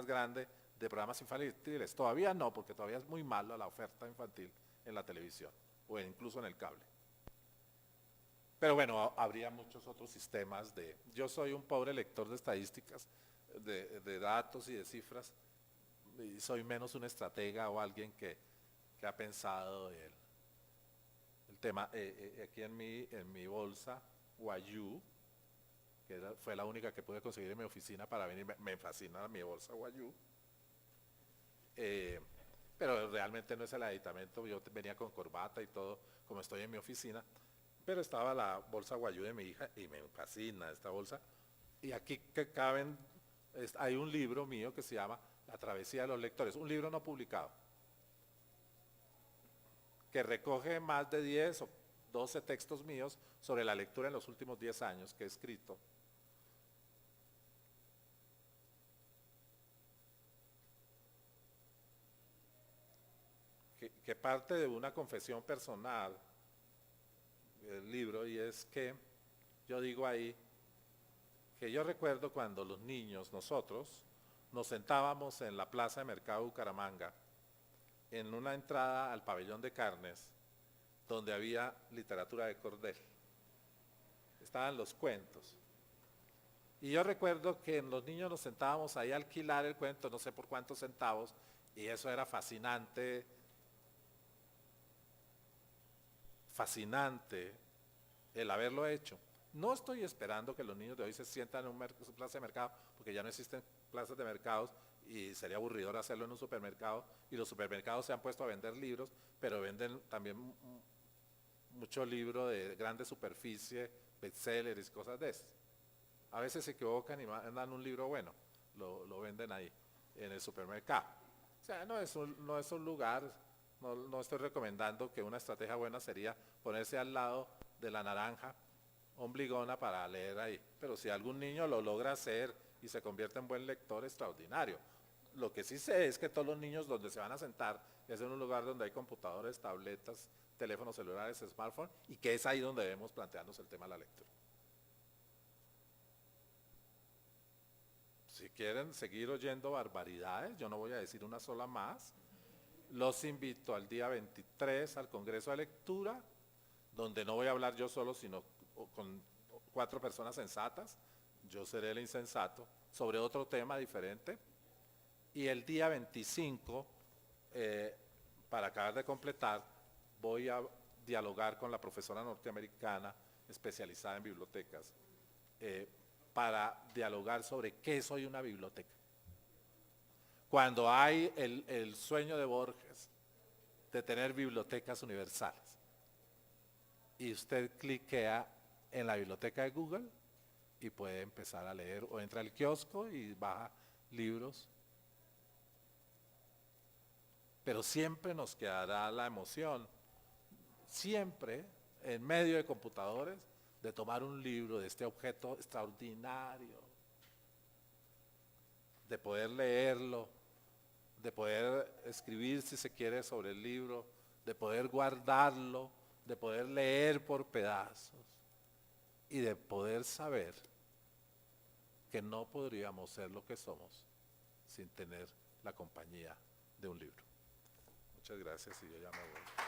S1: grande de programas infantiles. Todavía no, porque todavía es muy malo la oferta infantil en la televisión o incluso en el cable. Pero bueno, habría muchos otros sistemas de... Yo soy un pobre lector de estadísticas, de datos y de cifras, y soy menos un estratega o alguien que ha pensado el tema. Aquí en mi bolsa, Wayuu, que fue la única que pude conseguir en mi oficina para venir, me fascina mi bolsa Wayuu, pero realmente no es el aditamento, yo venía con corbata y todo, como estoy en mi oficina, pero estaba la bolsa Wayuu de mi hija y me fascina esta bolsa. Y aquí que caben, hay un libro mío que se llama La travesía de los lectores, un libro no publicado, que recoge más de 10 o 12 textos míos sobre la lectura en los últimos 10 años que he escrito. Que parte de una confesión personal, el libro, y es que yo digo ahí que yo recuerdo cuando los niños, nosotros, nos sentábamos en la plaza de Mercado Bucaramanga, en una entrada al pabellón de carnes, donde había literatura de cordel. Estaban los cuentos. Y yo recuerdo que los niños nos sentábamos ahí a alquilar el cuento, no sé por cuántos centavos, y eso era fascinante, fascinante el haberlo hecho. No estoy esperando que los niños de hoy se sientan en una plaza de mercado, porque ya no existen plazas de mercados y sería aburridor hacerlo en un supermercado, y los supermercados se han puesto a vender libros, pero venden también mucho libro de grande superficie, bestsellers y cosas de esas. a veces se equivocan y mandan un libro bueno, lo venden ahí, en el supermercado. O sea, no es un lugar, no estoy recomendando que una estrategia buena sería ponerse al lado de la naranja ombligona para leer ahí. Pero si algún niño lo logra hacer y se convierte en buen lector, extraordinario. Lo que sí sé es que todos los niños donde se van a sentar es en un lugar donde hay computadores, tabletas, teléfonos celulares, smartphones, y que es ahí donde debemos plantearnos el tema de la lectura. Si quieren seguir oyendo barbaridades, yo no voy a decir una sola más. Los invito al día 23 al Congreso de Lectura, donde no voy a hablar yo solo, sino con 4 personas sensatas. Yo seré el insensato, sobre otro tema diferente. Y el día 25, para acabar de completar, voy a dialogar con la profesora norteamericana especializada en bibliotecas, para dialogar sobre qué soy una biblioteca. Cuando hay el sueño de Borges de tener bibliotecas universales, y usted cliquea en la biblioteca de Google y puede empezar a leer, o entra al kiosco y baja libros. Pero siempre nos quedará la emoción, siempre en medio de computadores, de tomar un libro, de este objeto extraordinario, de poder leerlo, de poder escribir si se quiere sobre el libro, de poder guardarlo, de poder leer por pedazos y de poder saber que no podríamos ser lo que somos sin tener la compañía de un libro. Muchas gracias y yo ya me voy.